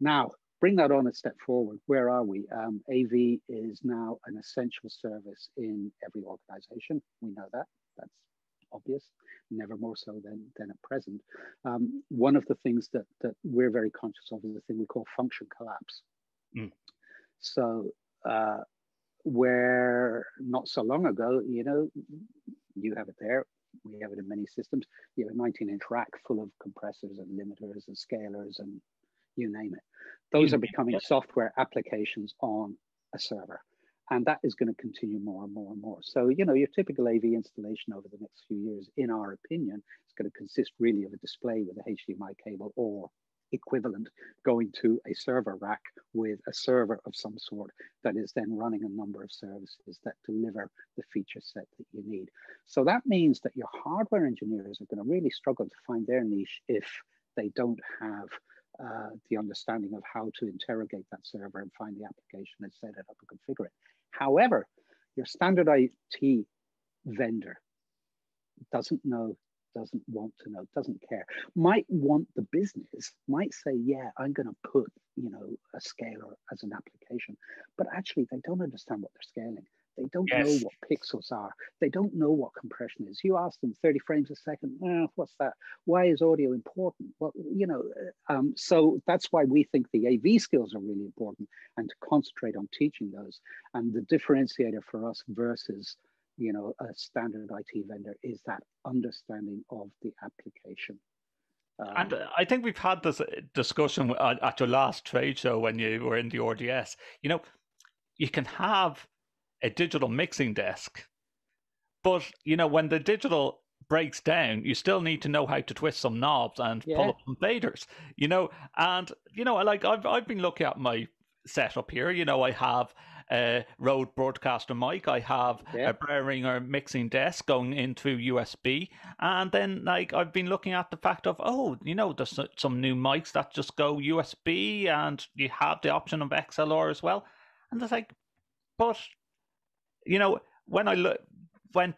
Now, bring that on a step forward. Where are we? AV is now an essential service in every organization. We know that, that's obvious, never more so than at present. One of the things that we're very conscious of is the thing we call function collapse. So where not so long ago, you have it there, we have it in many systems, you have a 19-inch rack full of compressors and limiters and scalers and you name it. Those are becoming software applications on a server. And that is going to continue more and more and more. So, your typical AV installation over the next few years, in our opinion, is going to consist really of a display with a HDMI cable or equivalent going to a server rack with a server of some sort that is then running a number of services that deliver the feature set that you need. So that means that your hardware engineers are going to really struggle to find their niche if they don't have the understanding of how to interrogate that server and find the application and set it up and configure it. However, your standard IT vendor doesn't know, doesn't want to know, doesn't care, might want the business, might say, yeah, I'm going to put, a scaler as an application, but actually they don't understand what they're scaling. They don't know what pixels are. They don't know what compression is. You ask them 30 frames a second, what's that? Why is audio important? Well, so that's why we think the AV skills are really important, and to concentrate on teaching those. And the differentiator for us versus, a standard IT vendor is that understanding of the application. And I think we've had this discussion at your last trade show when you were in the RDS. You can have a digital mixing desk, but when the digital breaks down, you still need to know how to twist some knobs and pull up some faders, and like I've been looking at my setup here. I have a Rode broadcaster mic, I have a Behringer mixing desk going in through USB, and then like I've been looking at the fact of there's some new mics that just go USB, and you have the option of XLR as well, and it's like, but when I went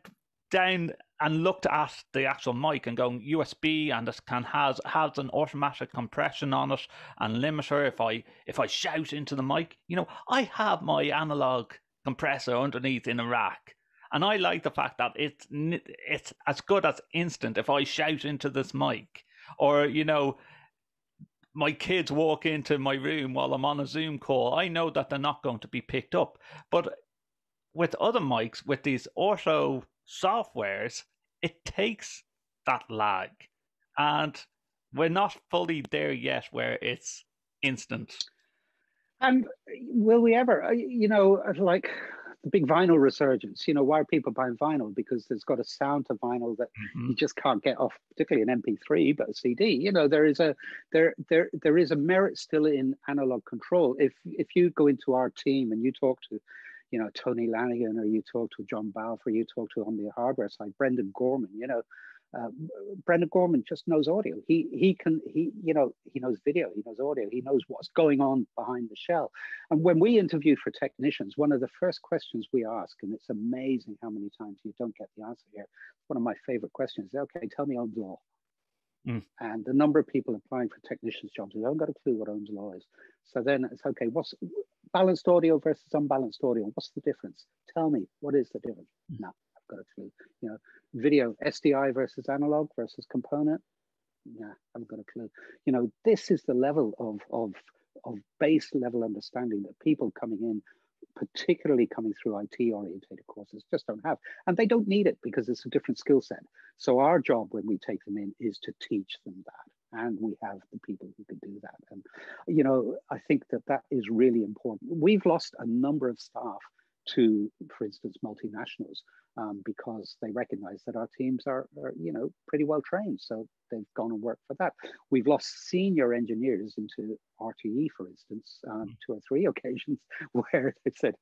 down and looked at the actual mic and going USB, and it has an automatic compression on it and limiter if I shout into the mic, I have my analog compressor underneath in a rack. And I like the fact that it's as good as instant if I shout into this mic, or, you know, my kids walk into my room while I'm on a Zoom call. I know that they're not going to be picked up. But with other mics, with these auto softwares, it takes that lag. And we're not fully there yet where it's instant. And will we ever, you know, like the big vinyl resurgence, you know, why are people buying vinyl? Because there's got a sound to vinyl that you just can't get off, particularly an MP3, but a CD. You know, there is a merit still in analog control. If you go into our team and you talk to, you know, Tony Lanigan, or you talk to John Balfour, you talk to, on the hardware side, Brendan Gorman, you know, Brendan Gorman just knows audio. He knows video, he knows audio, he knows what's going on behind the shell. And when we interview for technicians, one of the first questions we ask, and it's amazing how many times you don't get the answer here. One of my favorite questions is, okay, tell me Ohm's law. And the number of people applying for technicians jobs who haven't got a clue what Ohm's law is. So then it's, okay, what's balanced audio versus unbalanced audio? What's the difference? Tell me, what is the difference? No, I've got a clue. You know, video, SDI versus analog versus component. Yeah, I haven't got a clue. You know, this is the level of base level understanding that people coming in, particularly coming through IT orientated courses, just don't have. And they don't need it because it's a different skill set. So our job when we take them in is to teach them that. And we have the people who can do that. And, you know, I think that is really important. We've lost a number of staff to, for instance, multinationals, because they recognize that our teams are, you know, pretty well trained. So they've gone and worked for that. We've lost senior engineers into RTE, for instance, 2 or 3 occasions where they said,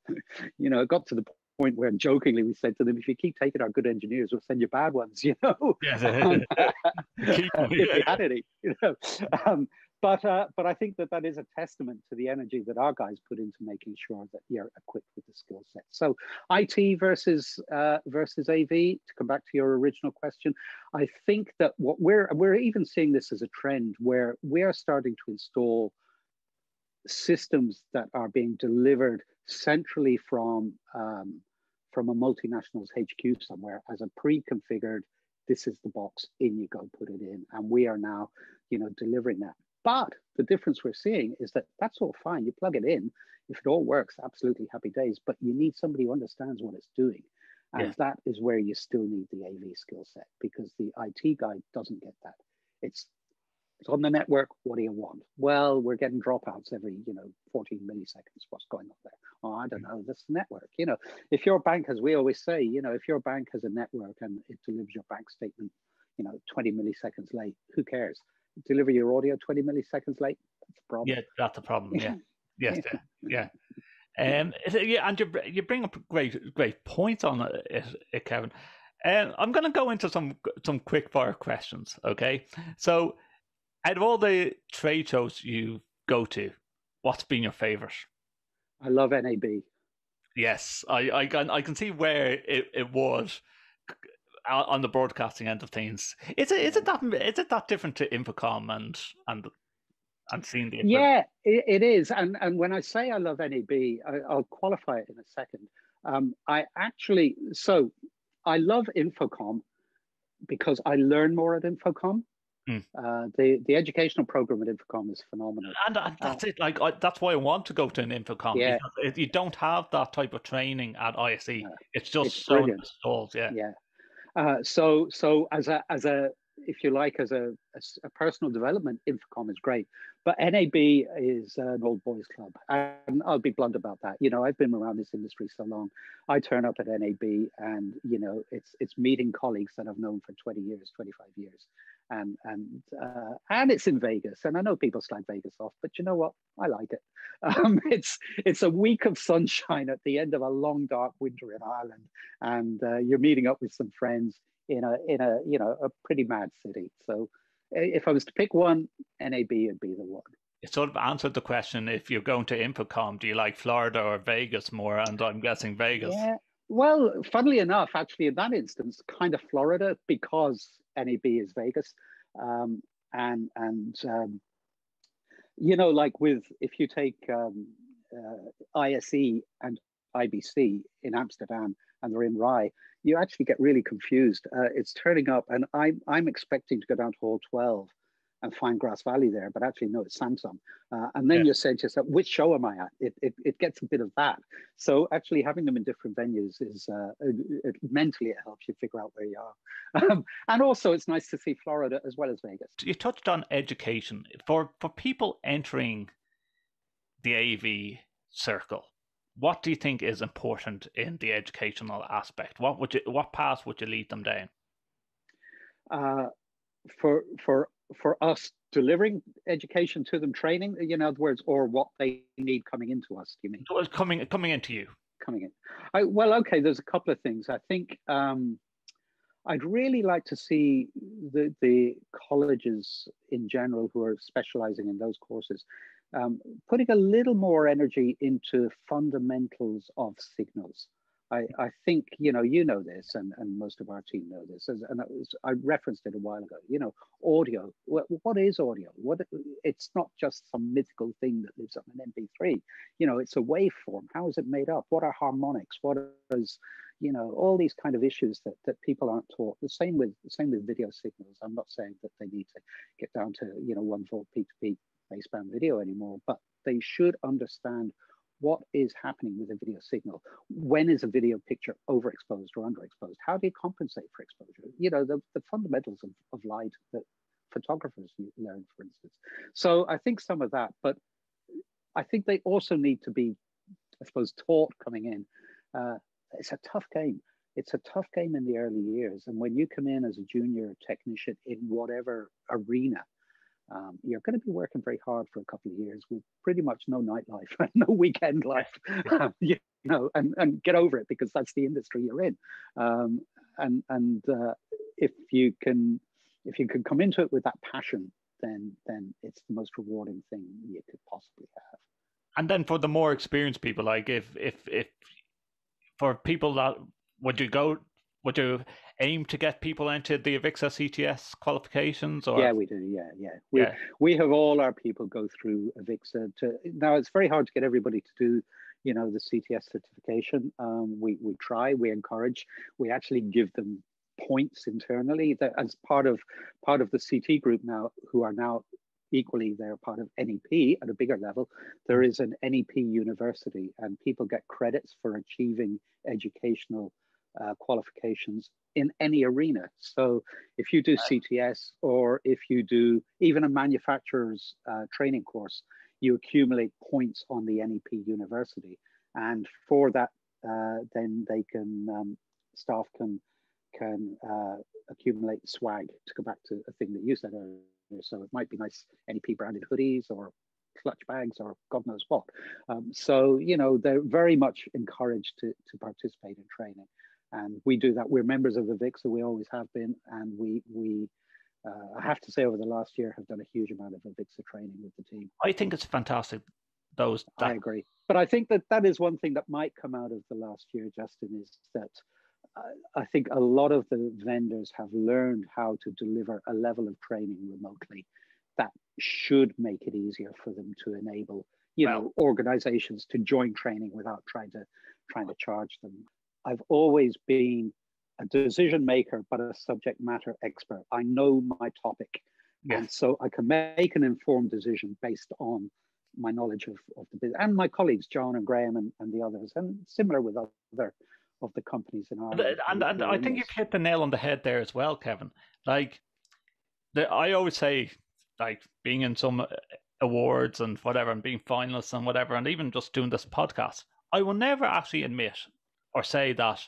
you know, it got to the point where jokingly we said to them, if you keep taking our good engineers, we'll send you bad ones, you know, if we had any, you know. But I think that is a testament to the energy that our guys put into making sure that you're equipped with the skill set. So IT versus AV, to come back to your original question, I think that what we're even seeing this as a trend where we are starting to install systems that are being delivered centrally from a multinational's HQ somewhere as a pre-configured, this is the box, in you go, put it in. And we are now, you know, delivering that. But the difference we're seeing is that that's all fine. You plug it in. If it all works, absolutely happy days. But you need somebody who understands what it's doing. And that is where you still need the AV skill set, because the IT guy doesn't get that. It's on the network. What do you want? Well, we're getting dropouts every, you know, 14 milliseconds. What's going on there? Oh, I don't know. That's the network. You know, if your bank, as we always say, you know, if your bank has a network and it delivers your bank statement, you know, 20 milliseconds late, who cares? Deliver your audio 20 milliseconds late, that's a problem. Yeah, that's a problem. Yeah. Yes. Yeah. And you bring up great points on it, Kevin. I'm going to go into some quick fire questions. Okay. So, out of all the trade shows you go to, what's been your favorite? I love NAB. Yes, I can see where it was on the broadcasting end of things. Is it that different to Infocom and seeing the equipment? Yeah, it is. And when I say I love NAB, I'll qualify it in a second. I love Infocom because I learn more at Infocom. The educational program at Infocom is phenomenal, and that's it. Like that's why I want to go to an Infocom, because you don't have that type of training at ISE. It's just so installed. So as a if you like, as a personal development, Infocom is great, but NAB is an old boys club, and I'll be blunt about that. You know, I've been around this industry so long. I turn up at NAB, and you know, it's meeting colleagues that I've known for 20 years, 25 years, and it's in Vegas. And I know people slag Vegas off, but you know what? I like it. It's a week of sunshine at the end of a long, dark winter in Ireland, and you're meeting up with some friends in a you know, a pretty mad city. So if I was to pick one, NAB would be the one. It sort of answered the question. If you're going to Infocom, do you like Florida or Vegas more? And I'm guessing Vegas. Yeah. Well, funnily enough, actually, in that instance, kind of Florida, because NAB is Vegas, you know, like if you take ISE and IBC in Amsterdam and they're in Rye, you actually get really confused. It's turning up, and I'm expecting to go down to Hall 12 and find Grass Valley there, but actually no, it's Samsung. And then you say to yourself, which show am I at? It gets a bit of that. So actually having them in different venues is mentally it helps you figure out where you are. And also it's nice to see Florida as well as Vegas. You touched on education for people entering the AV circle. What do you think is important in the educational aspect? What path would you lead them down? For us delivering education to them, training, in other words, or what they need coming into us, do you mean? Well, coming into you. Coming in. Well, okay, there's a couple of things. I think I'd really like to see the colleges in general who are specializing in those courses putting a little more energy into fundamentals of signals. I think, you know this, and most of our team know this, and I referenced it a while ago, audio. What is audio? It's not just some mythical thing that lives on an MP3. It's a waveform. How is it made up? What are harmonics? What is, all these kind of issues that people aren't taught. The same with video signals. I'm not saying that they need to get down to, 1 volt peak-to-peak baseband video anymore, but they should understand what is happening with a video signal. When is a video picture overexposed or underexposed? How do you compensate for exposure? The fundamentals of light that photographers learn, for instance. So I think some of that, but I think they also need to be, I suppose, taught coming in. It's a tough game. It's a tough game in the early years. And when you come in as a junior technician in whatever arena, you're going to be working very hard for a couple of years with pretty much no nightlife, no weekend life, and get over it, because that's the industry you're in. If you can come into it with that passion, then it's the most rewarding thing you could possibly have. And then for the more experienced people, like if for people that would you aim to get people into the AVIXA CTS qualifications? Or? Yeah, we do. Yeah. We have all our people go through AVIXA. Now, it's very hard to get everybody to do, the CTS certification. We try, we encourage, we actually give them points internally that as part of the CT group now, who are now equally, they're part of NEP at a bigger level. There is an NEP university, and people get credits for achieving educational qualifications in any arena. So if you do CTS, or if you do even a manufacturer's training course, you accumulate points on the NEP university, and for that then they can staff can accumulate swag, to go back to a thing that you said earlier. So it might be nice NEP branded hoodies or clutch bags or God knows what. So they're very much encouraged to participate in training. And we do that. We're members of the AVIXA, we always have been. And we I have to say, over the last year, have done a huge amount of AVIXA training with the team. I think it's fantastic. I agree. But I think that is one thing that might come out of the last year, Justin, is that I think a lot of the vendors have learned how to deliver a level of training remotely that should make it easier for them to enable, organizations to join training without trying to charge them. I've always been a decision maker, but a subject matter expert. I know my topic. Yes. And so I can make an informed decision based on my knowledge of the business, and my colleagues, John and Graham and the others, and similar with other of the companies in Ireland. And I think you've hit the nail on the head there as well, Kevin. Like, I always say, like, being in some awards and whatever, and being finalists and whatever, and even just doing this podcast, I will never actually admit or say that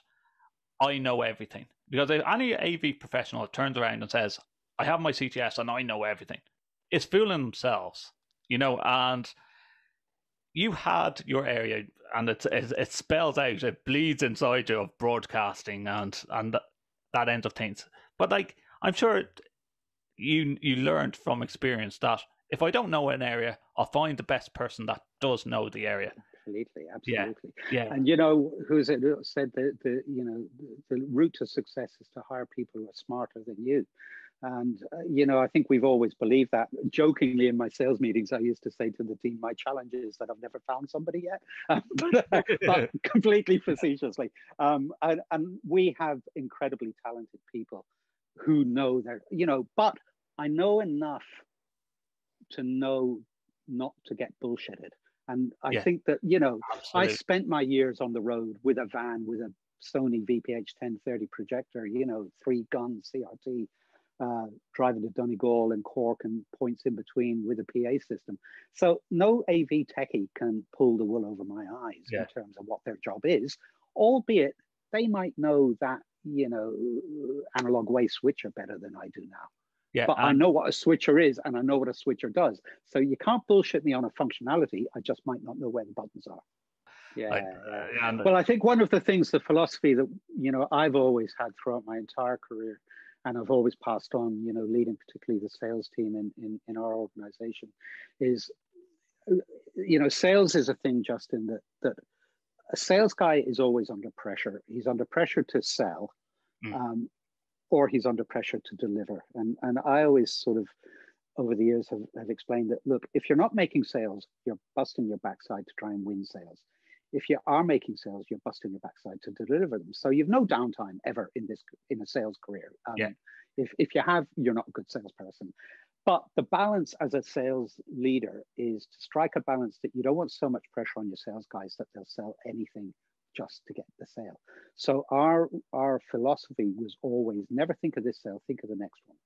I know everything. Because if any AV professional turns around and says, I have my CTS and I know everything, it's fooling themselves, and you had your area, and it spells out, it bleeds inside you of broadcasting and that end of things. But like, I'm sure you learned from experience that if I don't know an area, I'll find the best person that does know the area. Absolutely. Yeah. And you know, who's it who said that the route to success is to hire people who are smarter than you. And you know, I think we've always believed that. Jokingly, in my sales meetings, I used to say to the team, "My challenge is that I've never found somebody yet," but completely facetiously. And we have incredibly talented people who know that, you know. But I know enough to know not to get bullshitted. And I think that, you know, absolutely. I spent my years on the road with a van with a Sony VPH 1030 projector, you know, 3 gun CRT, driving to Donegal and Cork and points in between with a PA system. So no AV techie can pull the wool over my eyes in terms of what their job is, albeit they might know that, you know, analog wave switcher better than I do now. Yeah, but I know what a switcher is and I know what a switcher does. So you can't bullshit me on a functionality. I just might not know where the buttons are. Well, I think one of the things, the philosophy that, you know, I've always had throughout my entire career, and I've always passed on, you know, leading particularly the sales team in our organization, is, you know, sales is a thing, Justin, that a sales guy is always under pressure. He's under pressure to sell. Or he's under pressure to deliver. And I always sort of, over the years, have explained that, look, if you're not making sales, you're busting your backside to try and win sales. If you are making sales, you're busting your backside to deliver them. So you've no downtime ever in a sales career. If you have, you're not a good salesperson. But the balance as a sales leader is to strike a balance that you don't want so much pressure on your sales guys that they'll sell anything just to get the sale. So our philosophy was always never think of this sale, think of the next one.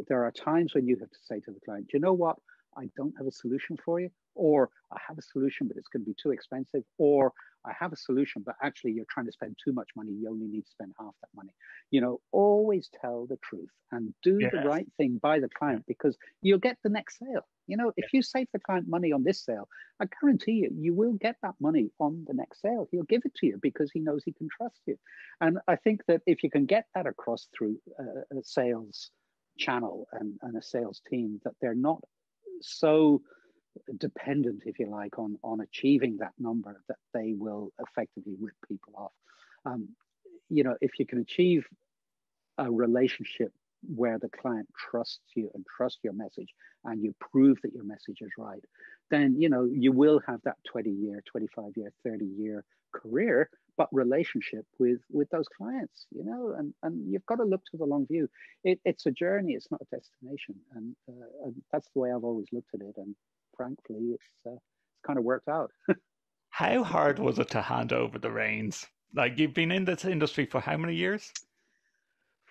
There are times when you have to say to the client, you know what, I don't have a solution for you, or I have a solution, but it's going to be too expensive, or I have a solution, but actually you're trying to spend too much money. You only need to spend half that money. You know, always tell the truth and do the right thing by the client, because you'll get the next sale. You know, if you save the client money on this sale, I guarantee you, you will get that money on the next sale. He'll give it to you because he knows he can trust you. And I think that if you can get that across through a sales channel and a sales team, that they're not so dependent, if you like, on achieving that number, that they will effectively rip people off. You know, if you can achieve a relationship where the client trusts you and trusts your message, and you prove that your message is right, then, you know, you will have that 20-year, 25-year, 30-year career, but relationship with those clients, you know, and you've got to look to the long view. It's a journey, it's not a destination. And that's the way I've always looked at it. And frankly, it's kind of worked out. How hard was it to hand over the reins? Like, you've been in this industry for how many years?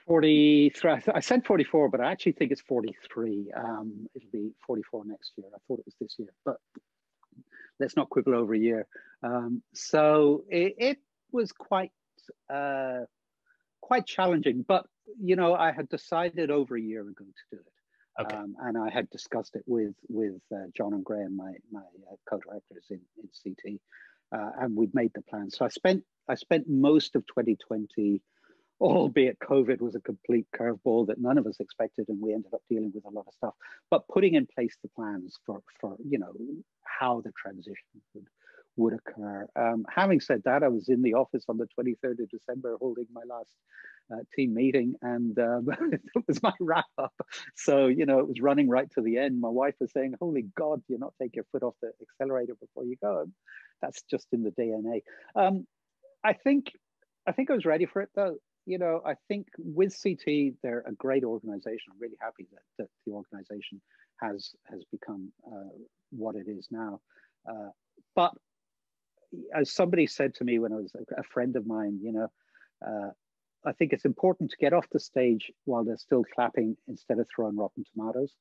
43. I said 44, but I actually think it's 43. It'll be 44 next year. I thought it was this year, but let's not quibble over a year. So it was quite challenging, but, you know, I had decided over a year ago to do it. Okay. And I had discussed it with John and Graham, my co-directors in CT, and we'd made the plan. So I spent most of 2020, albeit COVID was a complete curveball that none of us expected, and we ended up dealing with a lot of stuff, but putting in place the plans for you know, how the transition would occur. Having said that, I was in the office on the 23rd of December holding my last team meeting, and it was my wrap up. So, you know, it was running right to the end. My wife was saying, "Holy God, you're not taking your foot off the accelerator before you go." And that's just in the DNA. I think I was ready for it, though. You know, I think with CT, they're a great organization. I'm really happy that the organization has become what it is now. But as somebody said to me when I was a friend of mine, you know, I think it's important to get off the stage while they're still clapping instead of throwing rotten tomatoes.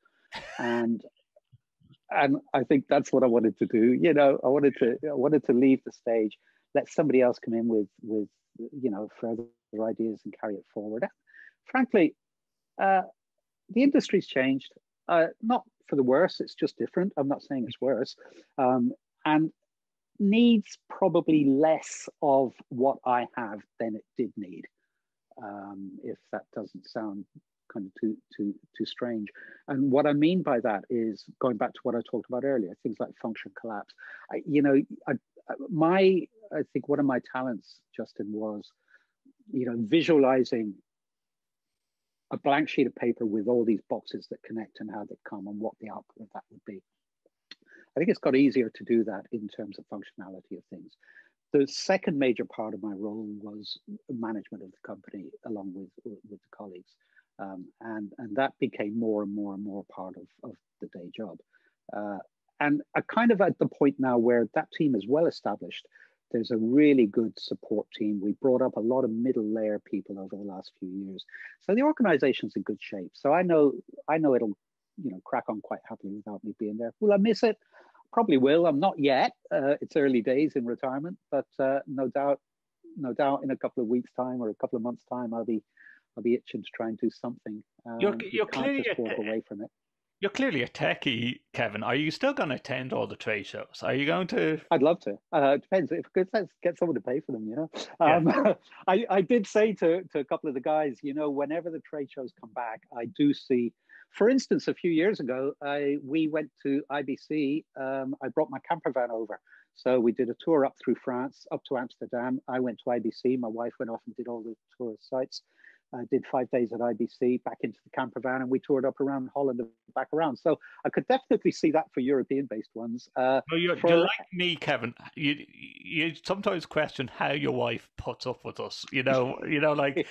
And I think that's what I wanted to do. You know, I wanted to leave the stage, let somebody else come in with you know, further ideas and carry it forward. Frankly, the industry's changed, not for the worse. It's just different. I'm not saying it's worse, and needs probably less of what I have than it did need. If that doesn't sound kind of too strange. And what I mean by that is going back to what I talked about earlier, things like function collapse. I think one of my talents, Justin, was, visualizing a blank sheet of paper with all these boxes that connect and how they come and what the output of that would be. I think it's got easier to do that in terms of functionality of things. The second major part of my role was management of the company along with the colleagues. And that became more and more and more part of the day job. And I'm kind of at the point now where that team is well established. There's a really good support team. We brought up a lot of middle layer people over the last few years. So the organization's in good shape. So I know it'll, crack on quite happily without me being there. Will I miss it? Probably will. I'm not yet. It's early days in retirement, but no doubt in a couple of weeks' time or a couple of months' time, I'll be itching to try and do something. You're can't clearly just walk away from it. You're clearly a techie, Kevin. Are you still going to attend all the trade shows? Are you going to? I'd love to. It depends. If let's get someone to pay for them, Yeah. I did say to a couple of the guys, whenever the trade shows come back, I do see. For instance, a few years ago, we went to IBC. I brought my camper van over. So we did a tour up through France, up to Amsterdam. I went to IBC. My wife went off and did all the tourist sites. I did 5 days at IBC, back into the camper van, and we toured up around Holland and back around. So I could definitely see that for European-based ones. Well, you're like me, Kevin. You sometimes question how your wife puts up with us. Like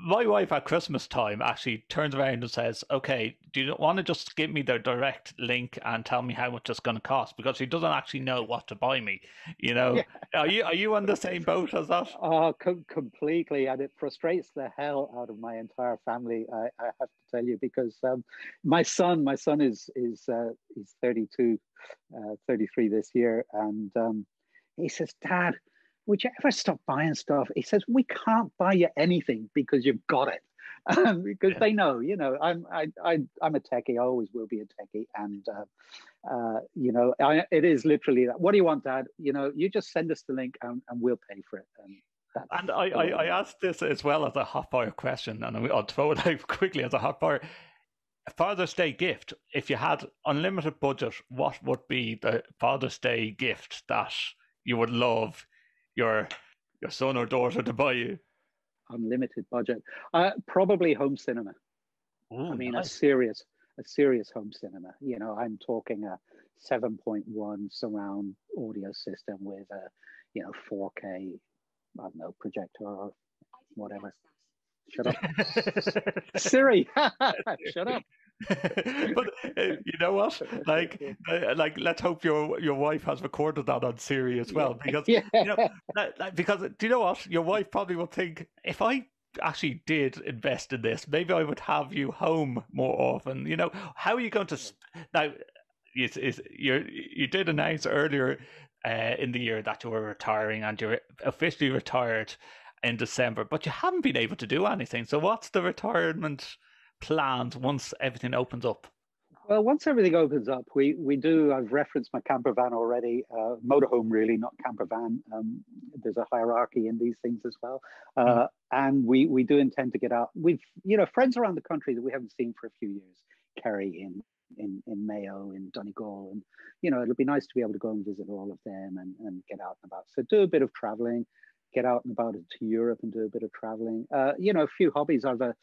my wife at Christmas time actually turns around and says, "Okay, do you want to just give me the direct link and tell me how much it's going to cost?" Because she doesn't actually know what to buy me. Yeah. Are you on the same boat as that? Oh, completely, and it frustrates the hell out of my entire family. I have to tell you, because my son is he's 32, 33 this year, and he says, "Dad, would you ever stop buying stuff?" He says, "We can't buy you anything because you've got it." Because they know, I'm a techie. I always will be a techie, and it is literally that. What do you want, Dad? You just send us the link, and we'll pay for it. And I asked this as well as a hot fire question, and I'll throw it out quickly as a hot fire. Father's Day gift. If you had unlimited budget, what would be the Father's Day gift that you would love your son or daughter to buy you? Unlimited budget, probably home cinema. Ooh, I mean, nice. a serious home cinema. I'm talking a 7.1 surround audio system with a 4K, I don't know, projector or whatever. Shut up, Siri. Shut up. But you know what? Like, let's hope your wife has recorded that on Siri as well, because because do you know what? Your wife probably will think, if I actually did invest in this, maybe I would have you home more often. How are you going to now? You did announce earlier in the year that you were retiring, and you're officially retired in December, but you haven't been able to do anything. So what's the retirement plans once everything opens up? Well, once everything opens up, we do. I've referenced my camper van already. Motorhome, really, not camper van. There's a hierarchy in these things as well, and we do intend to get out. We've friends around the country that we haven't seen for a few years. Kerry in Mayo, in Donegal, and it'll be nice to be able to go and visit all of them and get out and about. So do a bit of traveling. Get out and about to Europe and do a bit of traveling. A few hobbies. I've a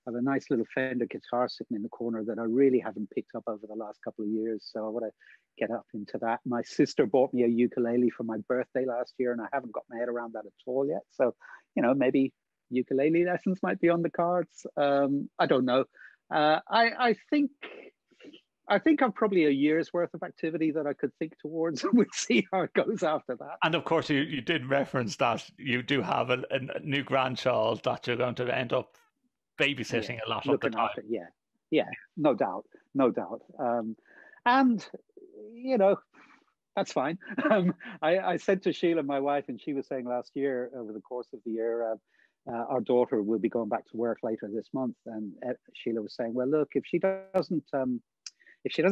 nice little Fender guitar sitting in the corner that I really haven't picked up over the last couple of years. So I want to get up into that. My sister bought me a ukulele for my birthday last year, and I haven't got my head around that at all yet. So, maybe ukulele lessons might be on the cards. I don't know. I think I've probably a year's worth of activity that I could think towards. We'll see how it goes after that. And of course, you did reference that you do have a new grandchild that you're going to end up babysitting a lot of the time. After, yeah, no doubt. And that's fine. I said to Sheila, my wife, and she was saying last year, over the course of the year, our daughter will be going back to work later this month, and Sheila was saying, well, look, if she doesn't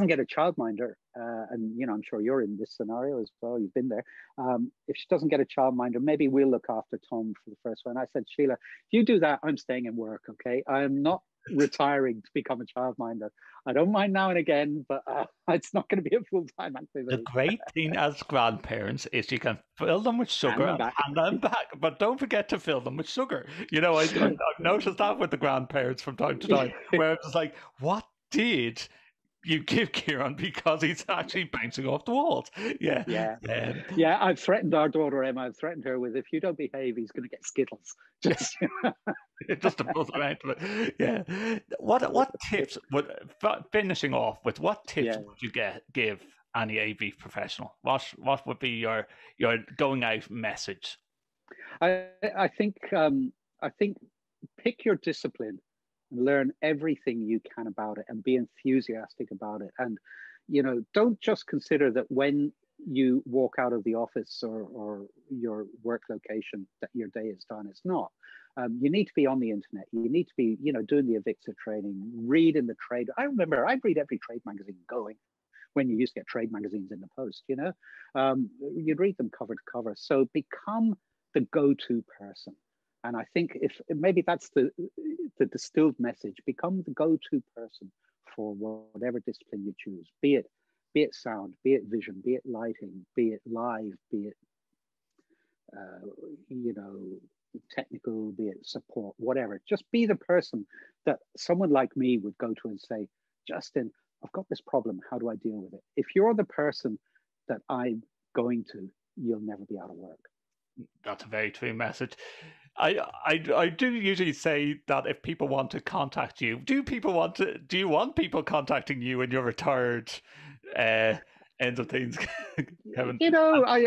get a childminder, and I'm sure you're in this scenario as well, you've been there. If she doesn't get a childminder, maybe we'll look after Tom for the first one. I said, Sheila, if you do that, I'm staying in work, okay? I'm not retiring to become a childminder. I don't mind now and again, but it's not going to be a full-time activity. The great thing as grandparents is you can fill them with sugar and hand them back, but don't forget to fill them with sugar. You know, I've noticed that with the grandparents from time to time, where it's like, what did you give Kieran, because he's actually bouncing off the walls? Yeah. I've threatened our daughter Emma. I've threatened her with, if you don't behave, he's going to get Skittles. Just to pull them out of it. Yeah. What tips finishing off with? What tips would you give any AV professional? What would be your going out message? I think pick your discipline. Learn everything you can about it and be enthusiastic about it. And, you know, don't just consider that when you walk out of the office or your work location that your day is done. It's not. You need to be on the internet. You need to be, you know, doing the AVIXA training, read in the trade. I remember I'd read every trade magazine going when you used to get trade magazines in the post, you know. You'd read them cover to cover. So become the go-to person. And I think if maybe that's the distilled message, become the go-to person for whatever discipline you choose, be it sound, be it vision, be it lighting, be it live, be it, you know, technical, be it support, whatever. Just be the person that someone like me would go to and say, Justin, I've got this problem. How do I deal with it? If you're the person that I'm going to, you'll never be out of work. That's a very true message. I do usually say that if people want to contact you, do you want people contacting you when you're retired? Ends of things, Kevin. You know, I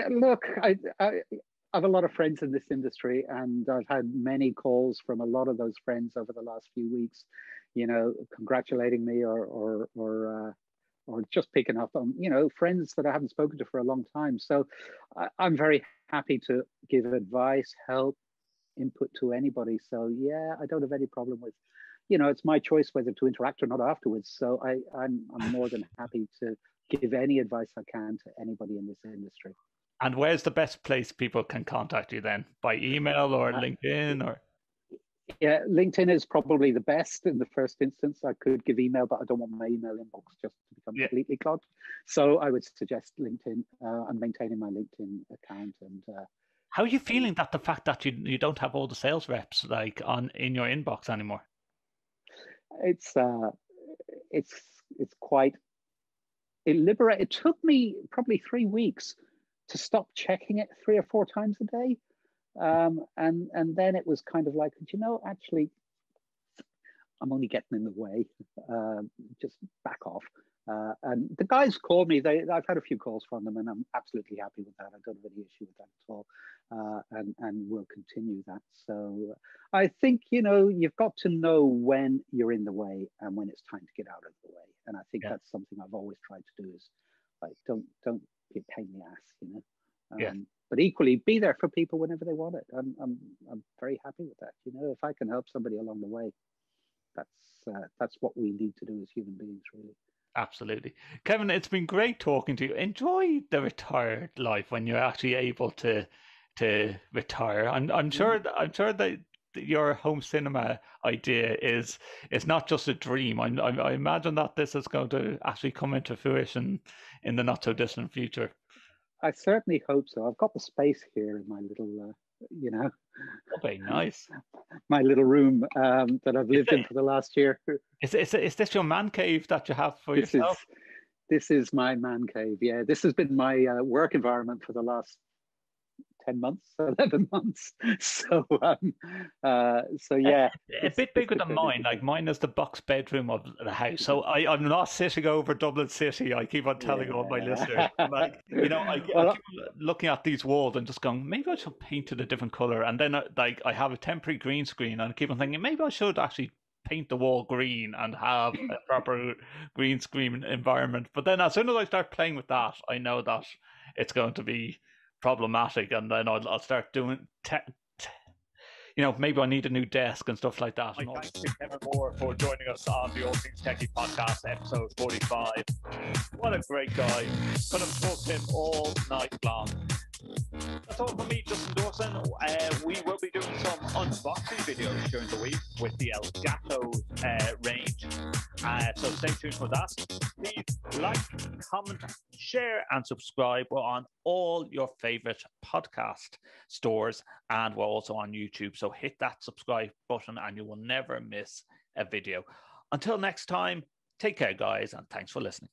have a lot of friends in this industry, and I've had many calls from a lot of those friends over the last few weeks, you know, congratulating me or just picking up on, you know, friends that I haven't spoken to for a long time. So I'm very happy to give advice, help, input to anybody. So yeah, I don't have any problem with, you know, it's my choice whether to interact or not afterwards. So I'm more than happy to give any advice I can to anybody in this industry. And where's the best place people can contact you then? By email or LinkedIn or? Yeah, LinkedIn is probably the best in the first instance. I could give email, but I don't want my email inbox just to become completely clogged. So I would suggest LinkedIn. I'm maintaining my LinkedIn account. And how are you feeling that the fact that you don't have all the sales reps like in your inbox anymore? It's quite liberating. It took me probably 3 weeks to stop checking it 3 or 4 times a day. And then it was kind of like, you know, actually, I'm only getting in the way. Just back off. And the guys called me. I've had a few calls from them, and I'm absolutely happy with that. I don't have any issue with that at all. And we'll continue that. So I think, you know, you've got to know when you're in the way and when it's time to get out of the way. And I think that's something I've always tried to do, is like, don't be a pain in the ass, you know. But equally, be there for people whenever they want it. I'm very happy with that. You know, if I can help somebody along the way, that's what we need to do as human beings, really. Absolutely, Kevin. It's been great talking to you. Enjoy the retired life when you're actually able to retire. I'm sure that your home cinema idea is not just a dream. I imagine that this is going to actually come into fruition in the not so distant future. I certainly hope so. I've got the space here in my little, you know. Okay, nice. My little room that I've lived in for the last year. Is this your man cave that you have for yourself? This is my man cave. Yeah, this has been my work environment for the last 10 months, 11 months. So yeah. A bit bigger than mine. Like, mine is the box bedroom of the house. So I'm not sitting over Dublin City. I keep on telling all my listeners. Like, you know, I keep looking at these walls and just going, maybe I should paint it a different color. And then like I have a temporary green screen, and I keep on thinking, maybe I should actually paint the wall green and have a proper green screen environment. But then as soon as I start playing with that, I know that it's going to be problematic, and then I'll start doing you know, maybe I need a new desk and stuff like that. Thanks to Kevin Moore for joining us on the All Things TechIE podcast, episode 45. What a great guy. Could have talked to him all night long. That's all from me, Justin Dawson. We will be doing some unboxing videos during the week with the Elgato range. So stay tuned for that. Please like, comment, share, and subscribe. We're on all your favorite podcast stores, and we're also on YouTube. So hit that subscribe button and you will never miss a video. Until next time, take care, guys, and thanks for listening.